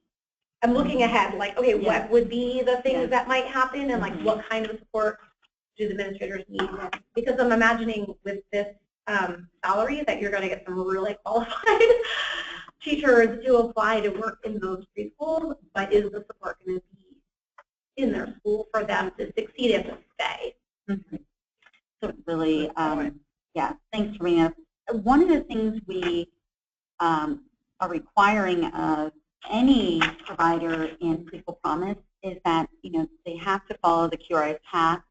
I'm looking ahead, like, okay, what would be the things that might happen and like what kind of support do the administrators need? Because I'm imagining with this salary that you're going to get some really qualified teachers to apply to work in those preschools, but is the support going to be in their school for them to succeed and to stay? So really, yeah, thanks, Rena. One of the things we are requiring of any provider in Preschool Promise is that, you know, they have to follow the QRIS path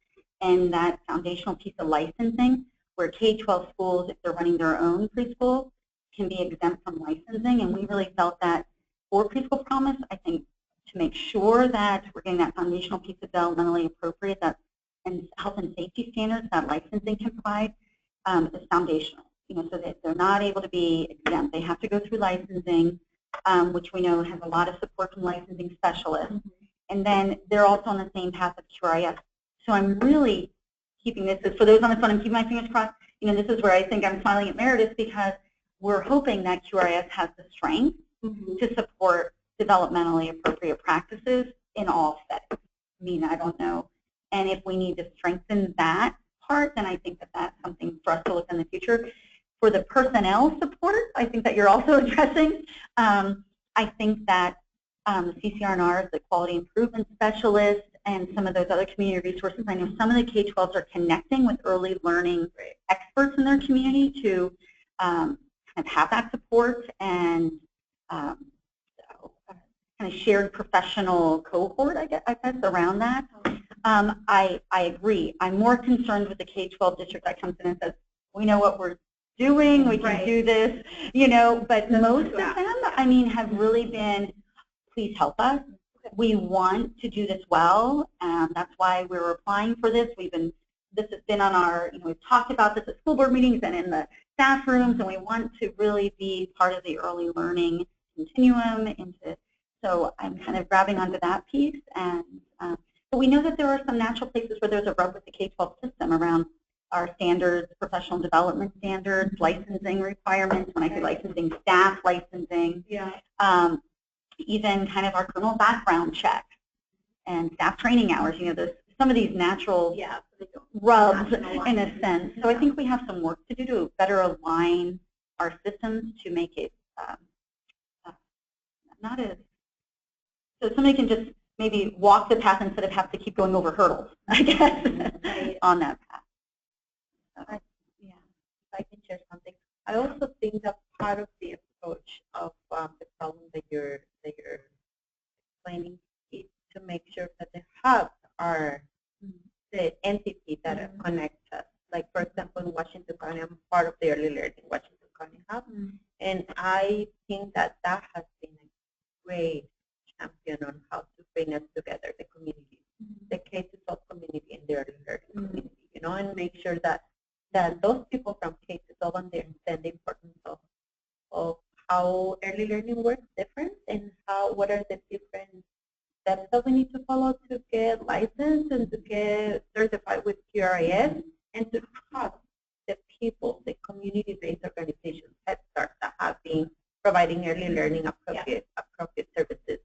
and that foundational piece of licensing where K-12 schools, if they're running their own preschool, can be exempt from licensing. And we really felt that for Preschool Promise, I think to make sure that we're getting that foundational piece of developmentally appropriate that and health and safety standards that licensing can provide is foundational. You know, so that they're not able to be exempt. They have to go through licensing, which we know has a lot of support from licensing specialists. And then they're also on the same path of QRIS. So I'm really keeping this, for those on the phone, I'm keeping my fingers crossed. You know, this is where I think I'm smiling at Meredith because we're hoping that QRIS has the strength to support developmentally appropriate practices in all settings. I mean, I don't know. And if we need to strengthen that part, then I think that that's something for us to look in the future. For the personnel support, I think that you're also addressing. I think that the CCR&Rs, the quality improvement specialist, and some of those other community resources, I know some of the K-12s are connecting with early learning experts in their community to kind of have that support and kind of shared professional cohort, I guess, around that. I agree. I'm more concerned with the K-12 district that comes in and says, we know what we're doing, we can do this, you know, but most of them, I mean, have really been, please help us. We want to do this well, and that's why we're applying for this. This has been on our, you know, we've talked about this at school board meetings and in the staff rooms, and we want to really be part of the early learning continuum. So I'm kind of grabbing onto that piece, and but we know that there are some natural places where there's a rub with the K-12 system around our standards, professional development standards, licensing requirements. When I say licensing, staff licensing, even kind of our criminal background check and staff training hours. You know, some of these natural rubs in a sense. So I think we have some work to do to better align our systems to make it not as, so somebody can just maybe walk the path instead of have to keep going over hurdles, I guess, on that path. Yeah, if I can share something. I also think that part of the approach of the problem that you're explaining is to make sure that the hubs are the entity that connects us. Like, for example, in Washington County, I'm part of the Early Learning Washington County Hub, and I think that has been a great champion on how to bring us together, the community, the K-12 community and the early learning community, you know, and make sure that those people from K-12 understand the importance of how early learning works different and what are the different steps that we need to follow to get licensed and to get certified with QRIS, and to trust the people, the community-based organizations, Head Start, that have been providing early learning appropriate services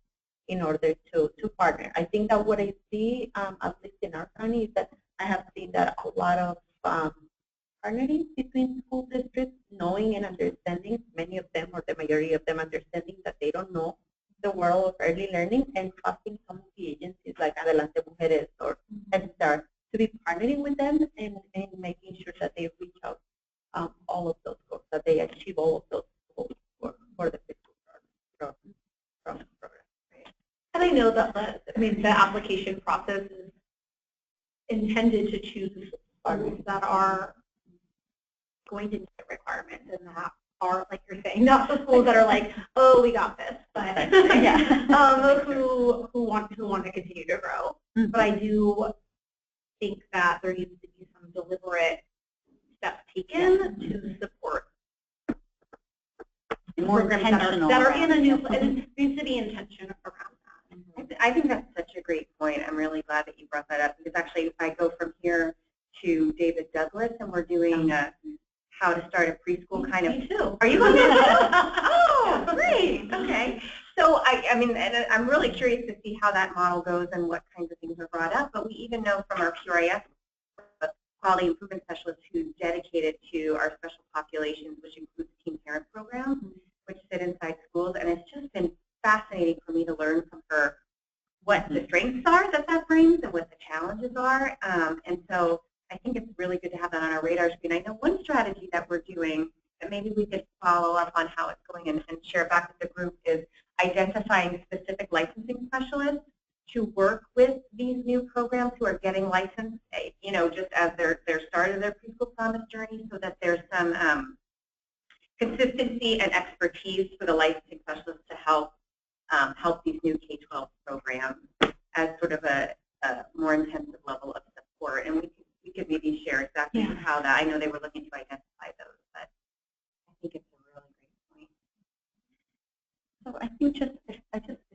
in order to partner. I think that what I see, at least in our county, is that I have seen that a lot of partnering between school districts, knowing and understanding, many of them or the majority of them understanding that they don't know the world of early learning, and trusting some of the agencies like Adelante Mujeres or Head Start to be partnering with them and making sure that they reach out all of those goals, that they achieve all of those goals for the fiscal program. And I know that the application process is intended to choose schools that are going to meet the requirements and that are, like you're saying, not the schools that are like, oh, we got this, but who want to continue to grow. But I do think that there needs to be some deliberate steps taken to support more intentional that are in a new place. There needs to be intention around that. I think that's such a great point. I'm really glad that you brought that up, because actually if I go from here to David Douglas and we're doing how to start a preschool kind of. Me too. Are you going to? Oh, great. Okay. So I mean, and I'm really curious to see how that model goes and what kinds of things are brought up. But we even know from our QRIS, quality improvement specialists who's dedicated to our special populations, which includes teen parent programs, which sit inside schools. And it's just been fascinating for me to learn from her what the strengths are that brings and what the challenges are. And so I think it's really good to have that on our radar screen. I know one strategy that we're doing that maybe we could follow up on how it's going and share back with the group is identifying specific licensing specialists to work with these new programs who are getting licensed, you know, just as their start of their preschool promise journey, so that there's some consistency and expertise for the licensing specialists to help these new K-12 programs as sort of a more intensive level of support. And we could maybe share exactly how that. I know they were looking to identify those, but I think it's a really great point. So I think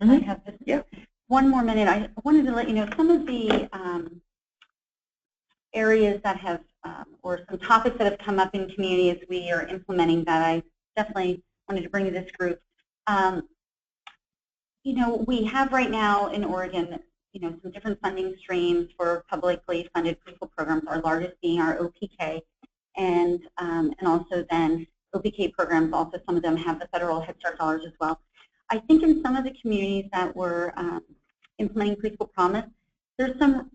I have just one more minute. I wanted to let you know some of the areas that have, or some topics that have come up in community as we are implementing that I definitely wanted to bring to this group. we have right now in Oregon, some different funding streams for publicly funded preschool programs, our largest being our OPK, and also then OPK programs, also some of them have the federal Head Start dollars as well. I think in some of the communities that were implementing Preschool Promise, there's some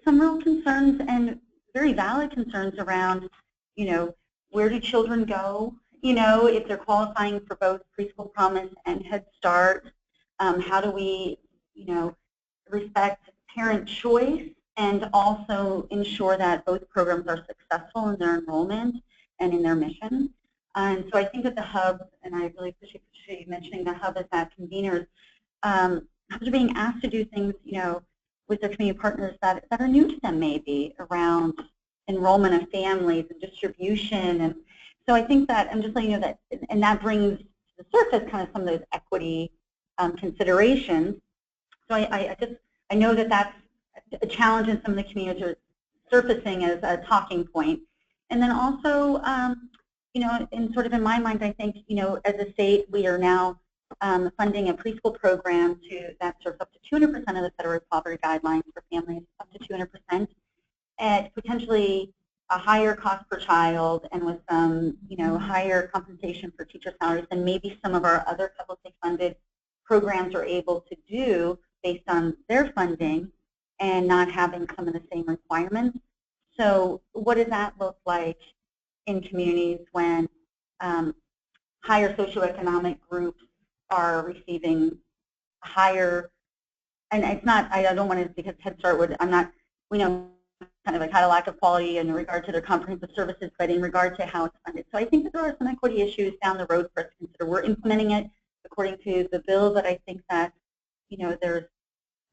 real concerns and very valid concerns around, where do children go, if they're qualifying for both Preschool Promise and Head Start. How do we, respect parent choice and also ensure that both programs are successful in their enrollment and in their mission. And so I think that the hubs, and I really appreciate you mentioning the hub as that conveners, hubs are being asked to do things, with their community partners that are new to them maybe around enrollment of families and distribution. And so I think that, I'm just letting you know that, and that brings to the surface kind of some of those equity considerations. So I know that that's a challenge in some of the communities are surfacing as a talking point. And then also, in my mind, I think, as a state, we are now funding a preschool program that serves up to 200% of the federal poverty guidelines for families, up to 200%, at potentially a higher cost per child and with some, higher compensation for teacher salaries than maybe some of our other publicly funded programs are able to do based on their funding and not having some of the same requirements. So what does that look like in communities when higher socioeconomic groups are receiving higher, and it's not, I don't want to, because Head Start would, we know kind of like had a lack of quality in regard to their comprehensive services, but in regard to how it's funded. So I think that there are some equity issues down the road for us to consider. We're implementing it according to the bill, but I think that, there's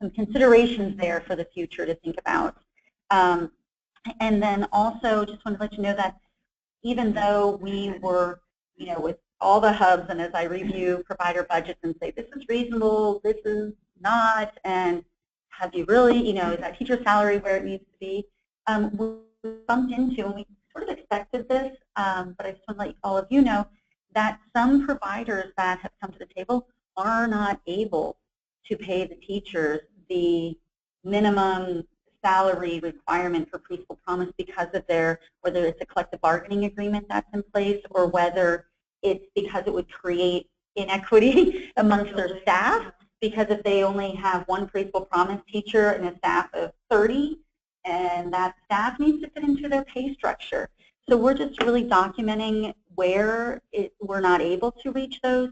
some considerations there for the future to think about. And then also just wanted to let you know that even though we were, with all the hubs, and as I review provider budgets and say, this is reasonable, this is not, and have you really, is that teacher salary where it needs to be? We bumped into, and we sort of expected this, but I just want to let all of you know that some providers that have come to the table are not able to pay the teachers the minimum salary requirement for Preschool Promise because of whether it's a collective bargaining agreement that's in place or whether it's because it would create inequity amongst their staff, because if they only have one Preschool Promise teacher and a staff of 30, and that staff needs to fit into their pay structure. So we're just really documenting where we're not able to reach those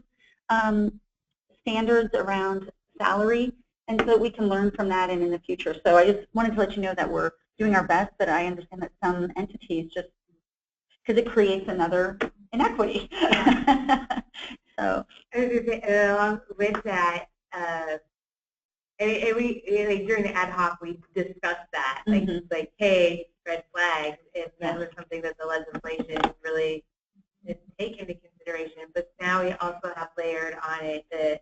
standards around salary, and so that we can learn from that and in the future. So I just wanted to let you know that we're doing our best, but I understand that some entities just, because it creates another inequity. So along with that, during the ad hoc, we discussed that, like, hey, red flags, and that was something that the legislation really didn't take into consideration. But now we also have layered on it the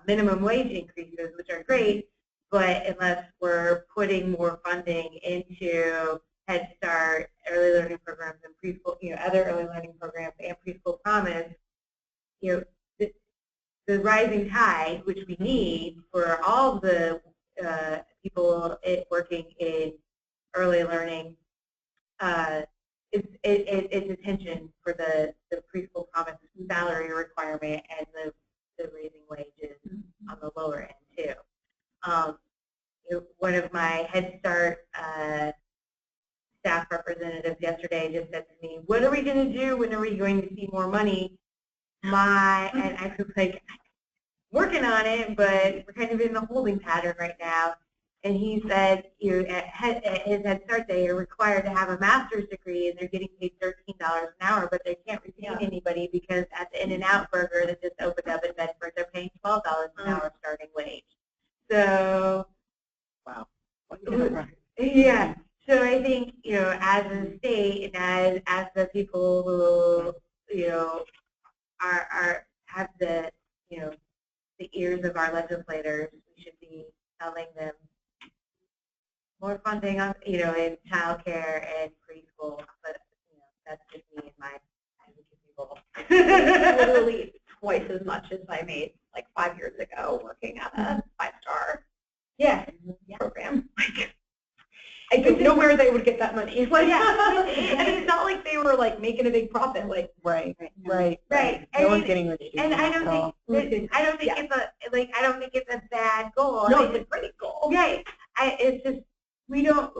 minimum wage increases, which are great, but unless we're putting more funding into Head Start, early learning programs, and preschool, other early learning programs and Preschool Promise, the rising tide, which we need for all the people working in early learning, it's attention for the Preschool Promise salary requirement and the raising wages on the lower end too. One of my Head Start staff representatives yesterday just said to me, "What are we going to do? When are we going to see more money?" And I was like, working on it, but we're kind of in the holding pattern right now. And he said, at his Head Start, they are required to have a master's degree, and they're getting paid $13 an hour, but they can't retain anybody because at the In-N-Out Burger that just opened up in Bedford, they're paying $12 an hour starting wage. So, wow. Yeah. So I think, as a state and as the people who, have the, the ears of our legislators, we should be telling them more funding on, in child care and preschool, but that's just me and my advocacy goal. Literally twice as much as I made like 5 years ago working at a 5-star program. Like, I don't know where they would get that money. Like, and it's not like they were like making a big profit. Like, Right. No one's getting rich. And I don't think I don't think it's a bad goal. no, it's a great goal. Right. It's just we don't.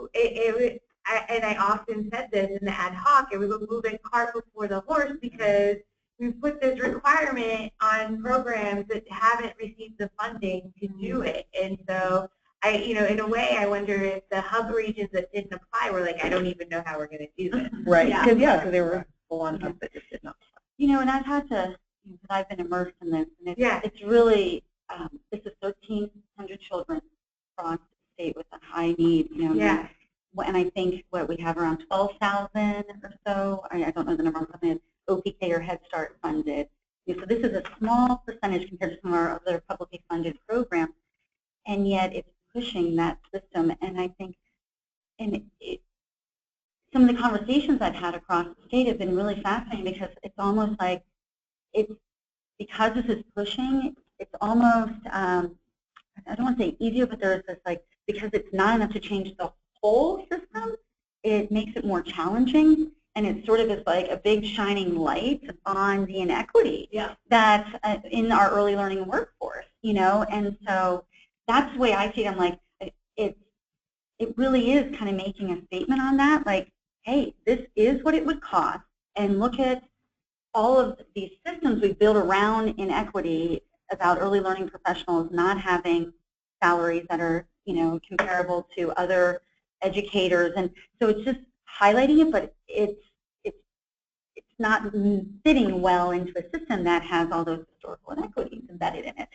And I often said this in the ad hoc. It was a moving cart before the horse because we put this requirement on programs that haven't received the funding to do it, and so. In a way, I wonder if the hub regions that didn't apply were like, I don't even know how we're going to do this. Right, because they were full on hubs that just did not. And I've had to, because I've been immersed in this, and it's really, this is 1,300 children across the state with a high need, Yeah. And I think we have around 12,000 or so, I don't know the number, OPK or Head Start funded. So this is a small percentage compared to some of our other publicly funded programs, and yet it's pushing that system. And I think, some of the conversations I've had across the state have been really fascinating because it's almost like because this is pushing, it's almost, I don't want to say easier, but there's this because it's not enough to change the whole system, it makes it more challenging. And it sort of is like a big shining light on the inequity that's in our early learning workforce, and so that's the way I see it. I'm like, it really is kind of making a statement on that, like, hey, this is what it would cost, and look at all of these systems we build around inequity about early learning professionals not having salaries that are, comparable to other educators, and so it's just highlighting it, but it's not fitting well into a system that has all those historical inequities embedded in it.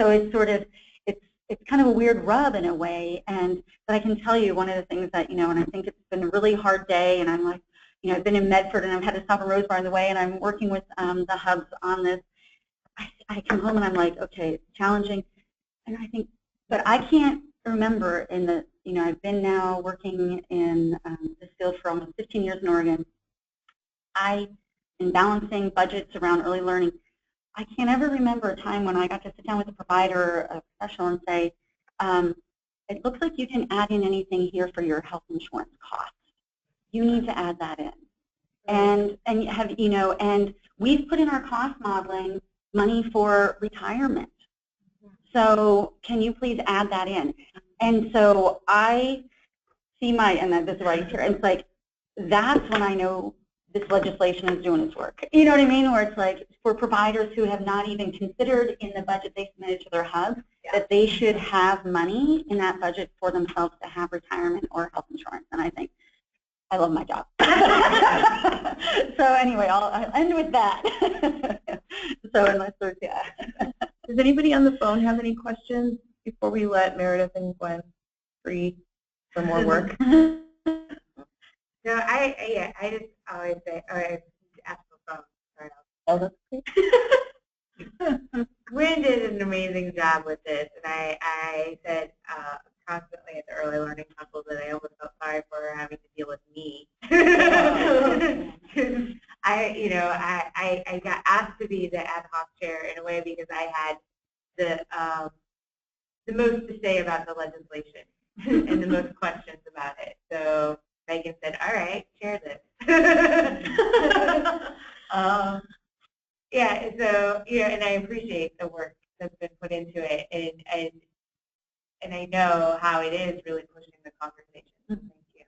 So it's sort of it's kind of a weird rub in a way, but I can tell you one of the things that, and I think it's been a really hard day, and I'm like, I've been in Medford, and I've had to stop in Rosebar on the way, and I'm working with the hubs on this. I come home, and I'm like, okay, it's challenging, and I think, but I can't remember I've been now working in this field for almost 15 years in Oregon. In balancing budgets around early learning, I can't ever remember a time when I got to sit down with a provider, a professional, and say, it looks like you can add in anything here for your health insurance costs. You need to add that in. And and we've put in our cost modeling money for retirement. So can you please add that in? And so I see and this is right here, and it's like, that's when I know this legislation is doing its work. You know what I mean? Where it's like for providers who have not even considered in the budget they submitted to their hub that they should have money in that budget for themselves to have retirement or health insurance. And I think I love my job. So anyway, I'll end with that. So unless there's, Does anybody on the phone have any questions before we let Meredith and Gwen free for more work? No, I just always say, I ask the phone. Sorry. Oh, that's okay. Gwen did an amazing job with this, and I said constantly at the Early Learning Council that I almost felt sorry for her having to deal with me. I got asked to be the ad hoc chair in a way because I had the most to say about the legislation and the most questions about it. So Megan said, all right, share this. And I appreciate the work that's been put into it, and I know how it is really pushing the conversation. Thank you.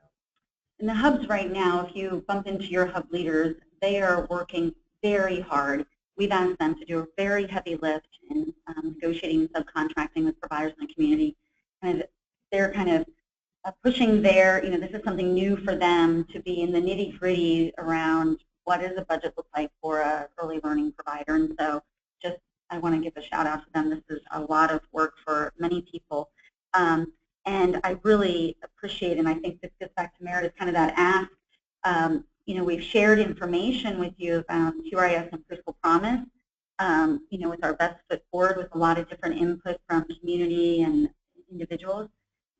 And the hubs right now, if you bump into your hub leaders, they are working very hard. We've asked them to do a very heavy lift in negotiating and subcontracting with providers in the community. And they're kind of pushing this is something new for them to be in the nitty-gritty around what does a budget look like for an early learning provider. And so I want to give a shout out to them. This is a lot of work for many people. And I really appreciate, and I think this gets back to Meredith, kind of that ask. We've shared information with you about QRIS and Preschool Promise, with our best foot forward with a lot of different input from community and individuals.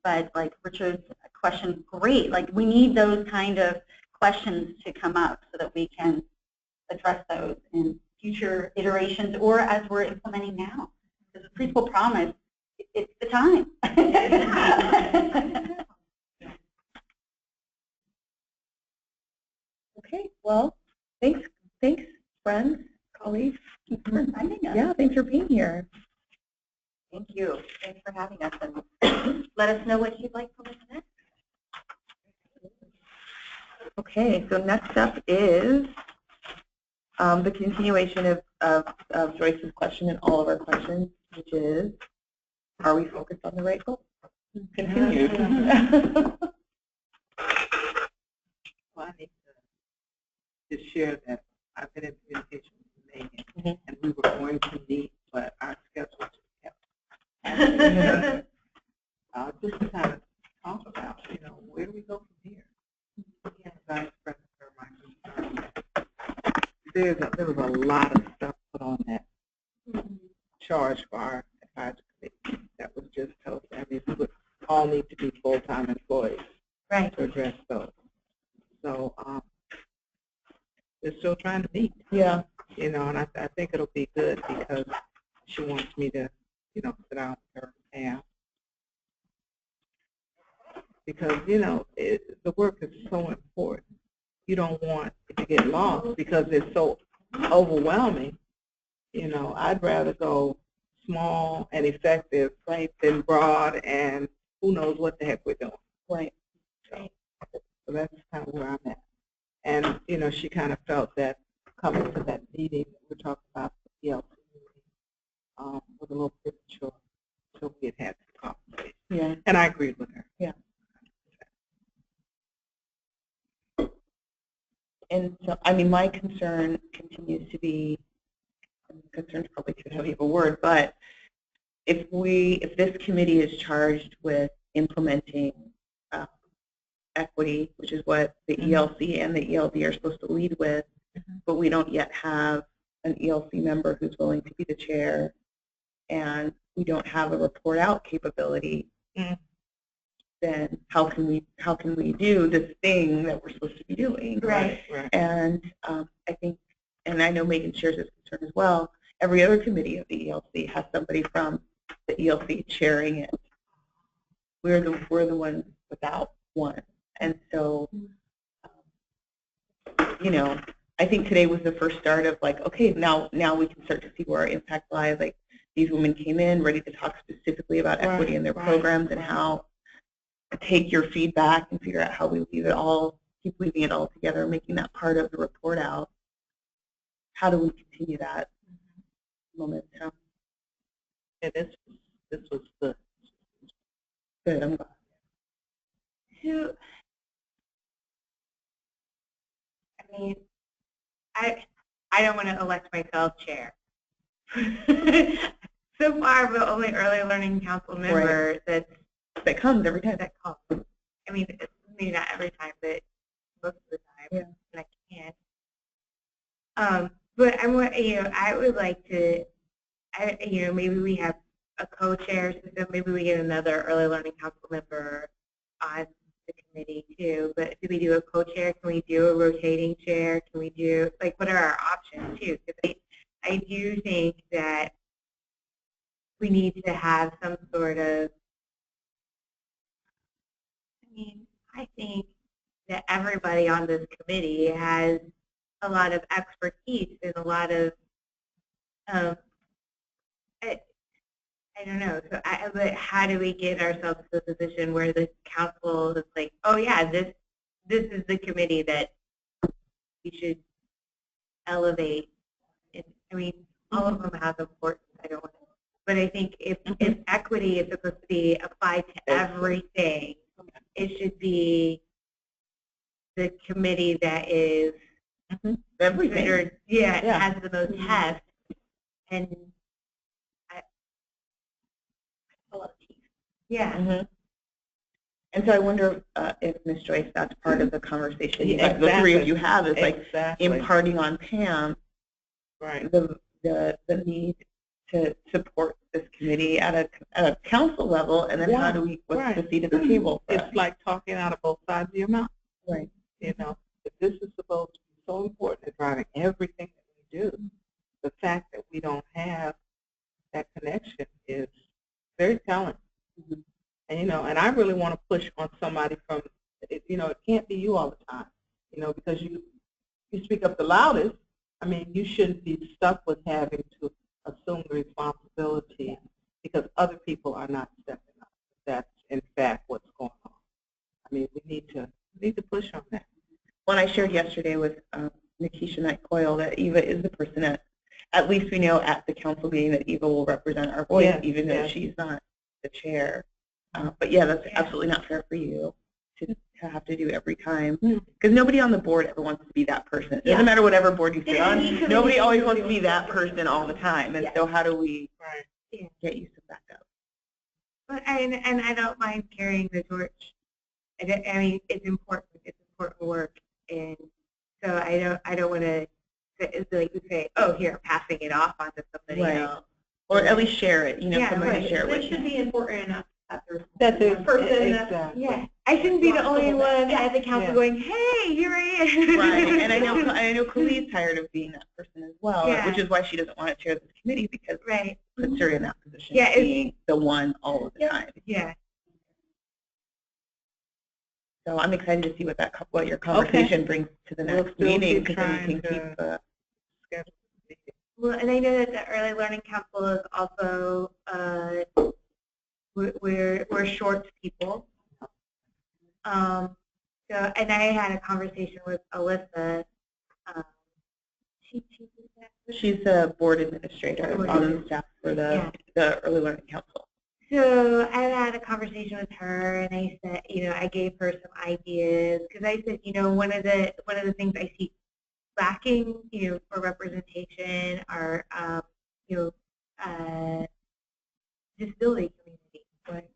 But like Richard's question, great. Like we need those kind of questions to come up so that we can address those in future iterations or as we're implementing now. Because the preschool promise, it's the time. Okay, well, thanks, friends, colleagues. Thanks for inviting us. Yeah, thanks for being here. Thank you. Thanks for having us. And let us know what you'd like from us next. Okay, so next up is the continuation of Joyce's question and all of our questions, which is, are we focused on the right goal? Continued. Well, I need to share that I've been in communication with Megan, and we were going to meet, but our schedule just kept happening. Just to kind of talk about, where do we go from here? I expressed her my concern. There was a lot of stuff put on that charge for our advisory committee that was just told. I mean, we would all need to be full-time employees Right. to address those. So they're still trying to meet. Yeah. And I think it'll be good because she wants me to, sit down with her and ask. Because, the work is so important. You don't want it to get lost because it's so overwhelming. I'd rather go small and effective, right, than broad and who knows what the heck we're doing. Right. So that's kind of where I'm at. And, she kind of felt that coming to that meeting that we're talking about, the ELC meeting, was a little premature. So we had this conversation. Yeah. And I agreed with her. Yeah. And so, I mean, my concern continues to be, concern's probably too heavy of a word, but if this committee is charged with implementing equity, which is what the ELC and the ELD are supposed to lead with, but we don't yet have an ELC member who's willing to be the chair, and we don't have a report out capability, then how can we do this thing that we're supposed to be doing? Right. And I think, and I know Megan shares this concern as well, every other committee of the ELC has somebody from the ELC chairing it. We're the ones without one. And so, I think today was the first start of like, okay, now we can start to see where our impact lies. Like, these women came in ready to talk specifically about equity in their programs and how take your feedback and figure out how we keep weaving it all together, making that part of the report out. How do we continue that momentum? Yeah, this was good. Good, I'm glad. I don't want to elect myself chair. So far, I'm the only early learning council member that comes every time. That comes. I mean, maybe not every time, but most of the time, and I can't. But I would like to, maybe we have a co-chair system. Maybe we get another early learning council member on the committee too. But do we do a co-chair? Can we do a rotating chair? Can we do, like, what are our options too? Because I do think that we need to have some sort of, I think that everybody on this committee has a lot of expertise and a lot of, I don't know. So, but how do we get ourselves to a position where the council is like, oh yeah, this is the committee that we should elevate. And, all of them have importance. I don't want to, but I think if equity is supposed to be applied to everything, it should be the committee that is considered, has the most heft, and a lot of teeth. Yeah. And so I wonder if, Ms. Joyce, that's part of the conversation the three of you have, is like imparting on Pam the need to support this committee at a council level, and then how do we, what's the seat at the table for us? It's like talking out of both sides of your mouth. Right. If this is supposed to be so important in driving everything that we do, the fact that we don't have that connection is very talented. And, you know, and I really want to push on somebody from, you know, it can't be you all the time, you know, because you speak up the loudest. I mean, you shouldn't be stuck with having to assume the responsibility because other people are not stepping up. That's, in fact, what's going on. I mean, we need to push on that. When I shared yesterday with Nikisha Knight-Coyle that Eva is the person at least we know at the council meeting that Eva will represent our voice, even though she's not the chair. But yeah, that's absolutely not fair for you to have to do every time, because nobody on the board ever wants to be that person. It doesn't matter whatever board you sit on. Nobody always wants to be that person all the time. And so how do we get you to back up? But and I don't mind carrying the torch. I mean, it's important. It's important work, and so I don't want to like say, oh, here, passing it off onto somebody else, or at least share it. You know, somebody share it with you. It should be important enough that there's That's one person. Exactly. Yeah, I shouldn't be the only one at the council going, hey, here I am. Right, and I know Khalid's tired of being that person as well, which is why she doesn't want to chair this committee, because it puts her in that position of being the one all of the time. Yeah. So I'm excited to see what your conversation brings to the next meeting, because then we can keep the schedule. Well, and I know that the Early Learning Council is also we're short people. So, and I had a conversation with Alyssa. She's the board administrator on the staff for the Early Learning Council. So I had a conversation with her, and I said, you know, I gave her some ideas, because I said, you know, one of the things I see lacking, you know, for representation are, you know, disability community. But,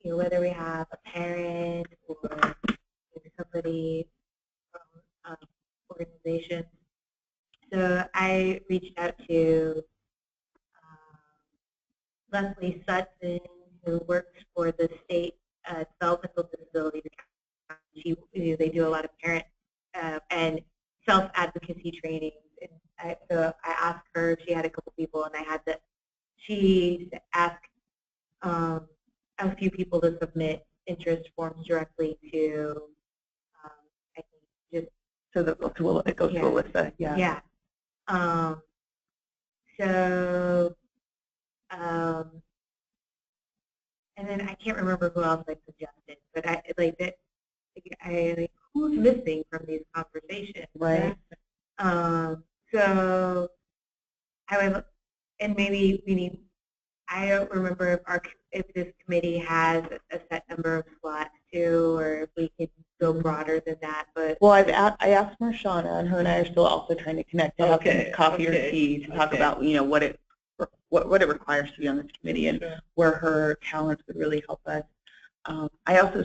you know, whether we have a parent or somebody from organizations. So I reached out to Leslie Sutton, who works for the state developmental disability. They do a lot of parent and self-advocacy trainings. And so I asked her if she had a couple people, and I had she asked a few people to submit interest forms directly to, I think, just so that it goes to Alyssa. Yeah. So. And then I can't remember who else I suggested, but I like that. Who's missing from these conversations? Right. So I would, and maybe we need. I don't remember if this committee has a set number of slots too, or if we could go broader than that. But well, I asked Marshana, and her and I are still also trying to connect to have some coffee or tea to talk about, you know, what it requires to be on this committee and where her talents would really help us. I also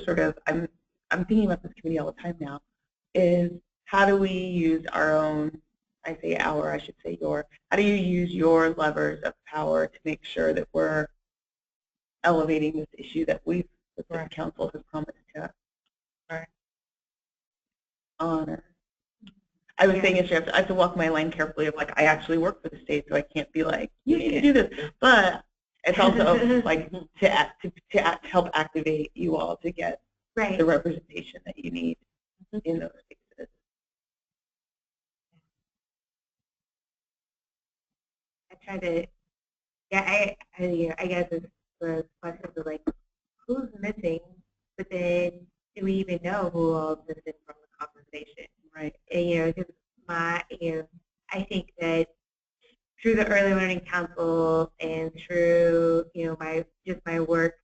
I'm thinking about this committee all the time now, is how do we use our own, how do you use your levers of power to make sure that we're elevating this issue that the council has promised to honor. I was saying yesterday, I have to walk my line carefully of like, I actually work for the state, so I can't be like, you need to do this. But it's also like to help activate you all to get the representation that you need in those spaces. I try to, I guess it's the question of like, who's missing, but then do we even know who all is missing from the conversation? Right. And, you know, because I think that through the Early Learning Council and through, you know, my work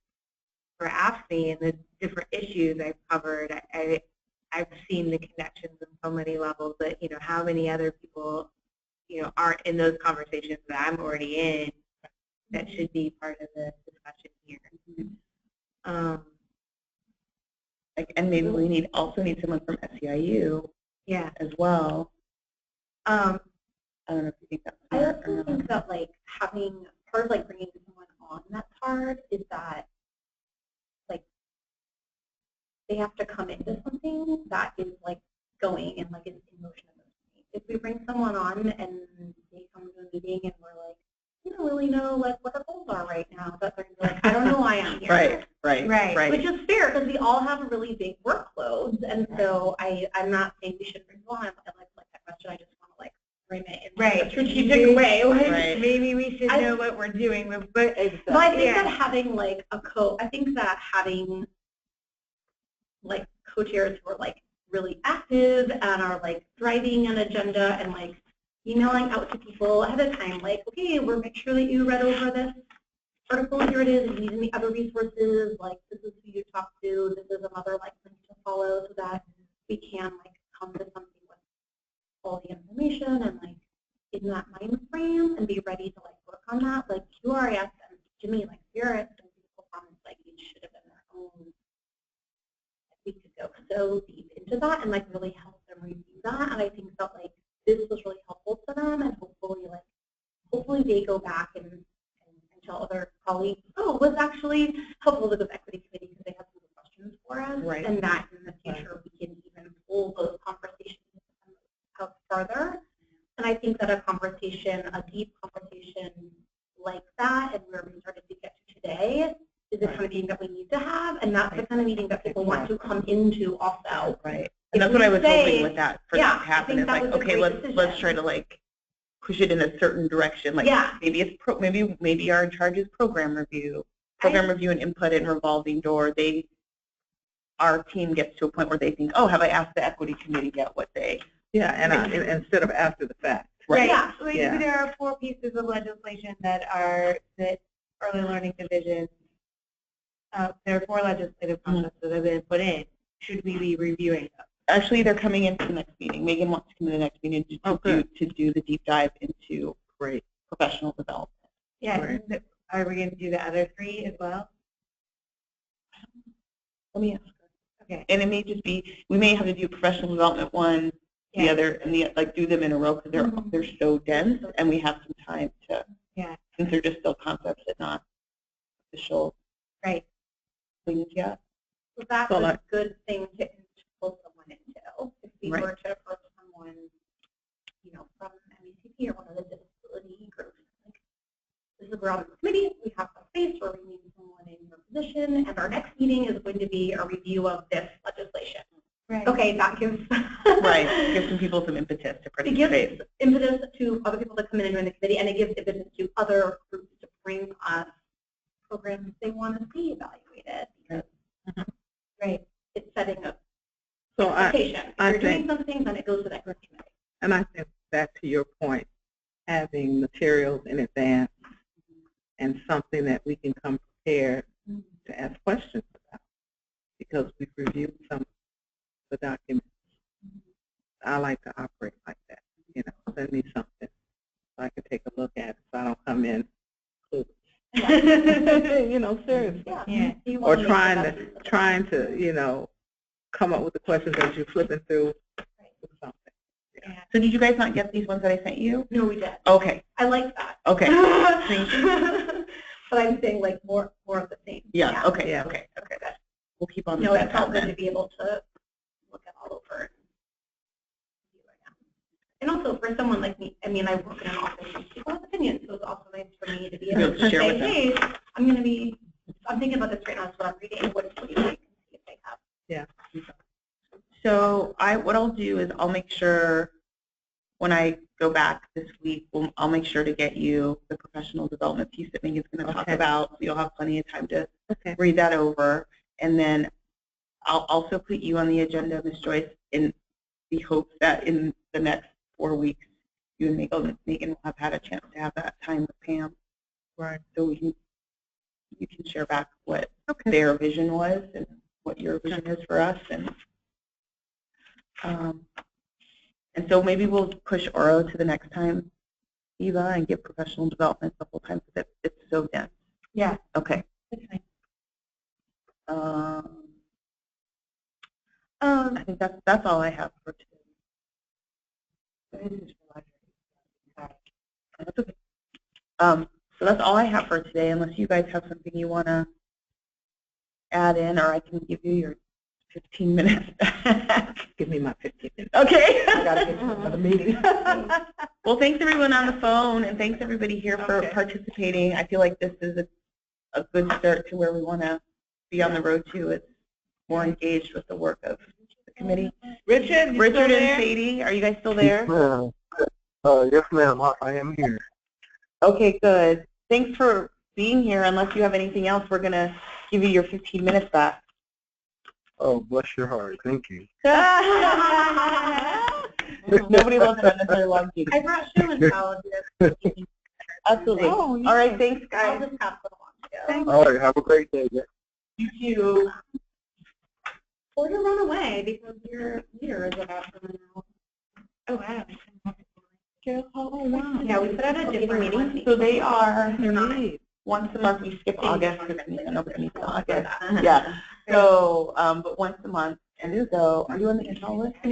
for AFSCME and the different issues I've covered, I've seen the connections on so many levels that, you know, how many other people, you know, aren't in those conversations that I'm already in that should be part of the discussion here. And maybe we also need someone from SEIU as well. I don't know if you think that's I also think that like having part of like bringing someone on that's hard is that like they have to come into something that is like going and like is in motion. If we bring someone on and they come to a meeting and we're like, we don't really know like what our goals are right now. But they're like, I don't know why I'm here. Right. Which is fair because we all have really big workloads, and so I'm not saying we should bring on. I like that question. I just want to like frame it in a strategic way. Right. Maybe we should know what we're doing, but I think that having like I think that having like co-chairs who are like really active and are like driving an agenda and like emailing out to people ahead of time, like, okay, we'll make sure that you read over this article, here it is, and you need any other resources, like this is who you talk to, this is another like link to follow, so that we can like come to something with all the information and like in that mind frame and be ready to like work on that. Like QRS and Jimmy, like spirits and people comments like each should have been their own. We could go so deep into that and like really help them review that. And I think that like this was really helpful to them, and hopefully they go back and tell other colleagues, oh, it was actually helpful to the equity committee because they had some questions for us, right. and that in the future we can even pull those conversations out further. And I think that a deep conversation like that, and where we started to get to today, is the kind of meeting that we need to have, and that's the kind of meeting that people want to come into also. Right. And that's what I was hoping with that for that to happen. Is like, okay, let's try to like push it in a certain direction. Like maybe it's maybe our in charge is program review and input and revolving door. Our team gets to a point where they think, oh, have I asked the equity committee yet what they? Yeah, and instead of after the fact. Right. Yeah. So there are 4 pieces of legislation that early learning division. There are 4 legislative concepts that have been put in. Should we be reviewing them? Actually, they're coming into the next meeting. Megan wants to come to the next meeting to do the deep dive into professional development. Yeah. Right. Are we going to do the other 3 as well? Let me ask her. Okay. And it may just be, we may have to do professional development one, the other, and like do them in a row because they're so dense, and we have some time to, since they're just still concepts and not official. Right. Things yet. So that's a good thing to pull someone into. If we were to approach someone, from MECP or one of the disability groups, like, this is we're on the committee, we have a space where we need someone in your position, and our next meeting is going to be a review of this legislation. Right. Okay, that gives gives some people some impetus to participate. It gives impetus to other people to come in and join the committee, and it gives impetus to other groups to bring us programs they want to see evaluated. Because, it's setting up expectation. If you're doing something, then it goes to that committee. And I think back to your point, having materials in advance and something that we can come prepared to ask questions about, because we've reviewed some of the documents. I like to operate like that. Send me something so I can take a look at it so I don't come in clueless. Seriously. Yeah. Or trying to, come up with the questions as you're flipping through something. Yeah. So did you guys not get these ones that I sent you? No, we did. Okay. I like that. Okay. But I'm saying like more of the same. Yeah. Okay. Okay. We'll keep on. No, it felt good to be able to look at all over. And also for someone like me, I mean, I work in an office and people have opinions, so it's also nice for me to be able to say, hey, I'm thinking about this right now, so I'm reading. What do you think? See if they have. Yeah. So what I'll do is I'll make sure when I go back this week, I'll make sure to get you the professional development piece that Megan's going to talk about. So you'll have plenty of time to read that over. And then I'll also put you on the agenda, Ms. Joyce, in the hope that in the next 4 weeks, you and Megan will have had a chance to have that time with Pam. Right. So you can share back what their vision was and what your vision is for us. And so maybe we'll push Oro to the next time, Eva, and give professional development the whole time because it's so dense. Yeah. Okay. I think that's all I have for today. That's okay. So that's all I have for today, unless you guys have something you want to add in, or I can give you your 15 minutes back. Give me my 15 minutes. Okay. I gotta get to another meeting. Well, thanks everyone on the phone, and thanks everybody here for Okay. participating. I feel like this is a good start to where we want to be on the road to. It's more engaged with the work of the committee. Richard, Richard and Sadie, are you guys still there? Yes, ma'am. I am here. Okay, good. Thanks for being here. Unless you have anything else, we're going to give you your 15 minutes back. Oh, bless your heart. Thank you. Nobody loves that unless they're long meeting. I brought shoe and towel. Absolutely. Oh, all right, thanks, I'll guys. just pass it along to you. All right. Have a great day. You too. Or to run away because your leader is about to run out. Oh, wow. Oh, wow. Yeah, we put out a different meeting. So they are They're not. once a month. We skip August because nobody needs August. Yeah. So, but once a month. And so, are you on the email list?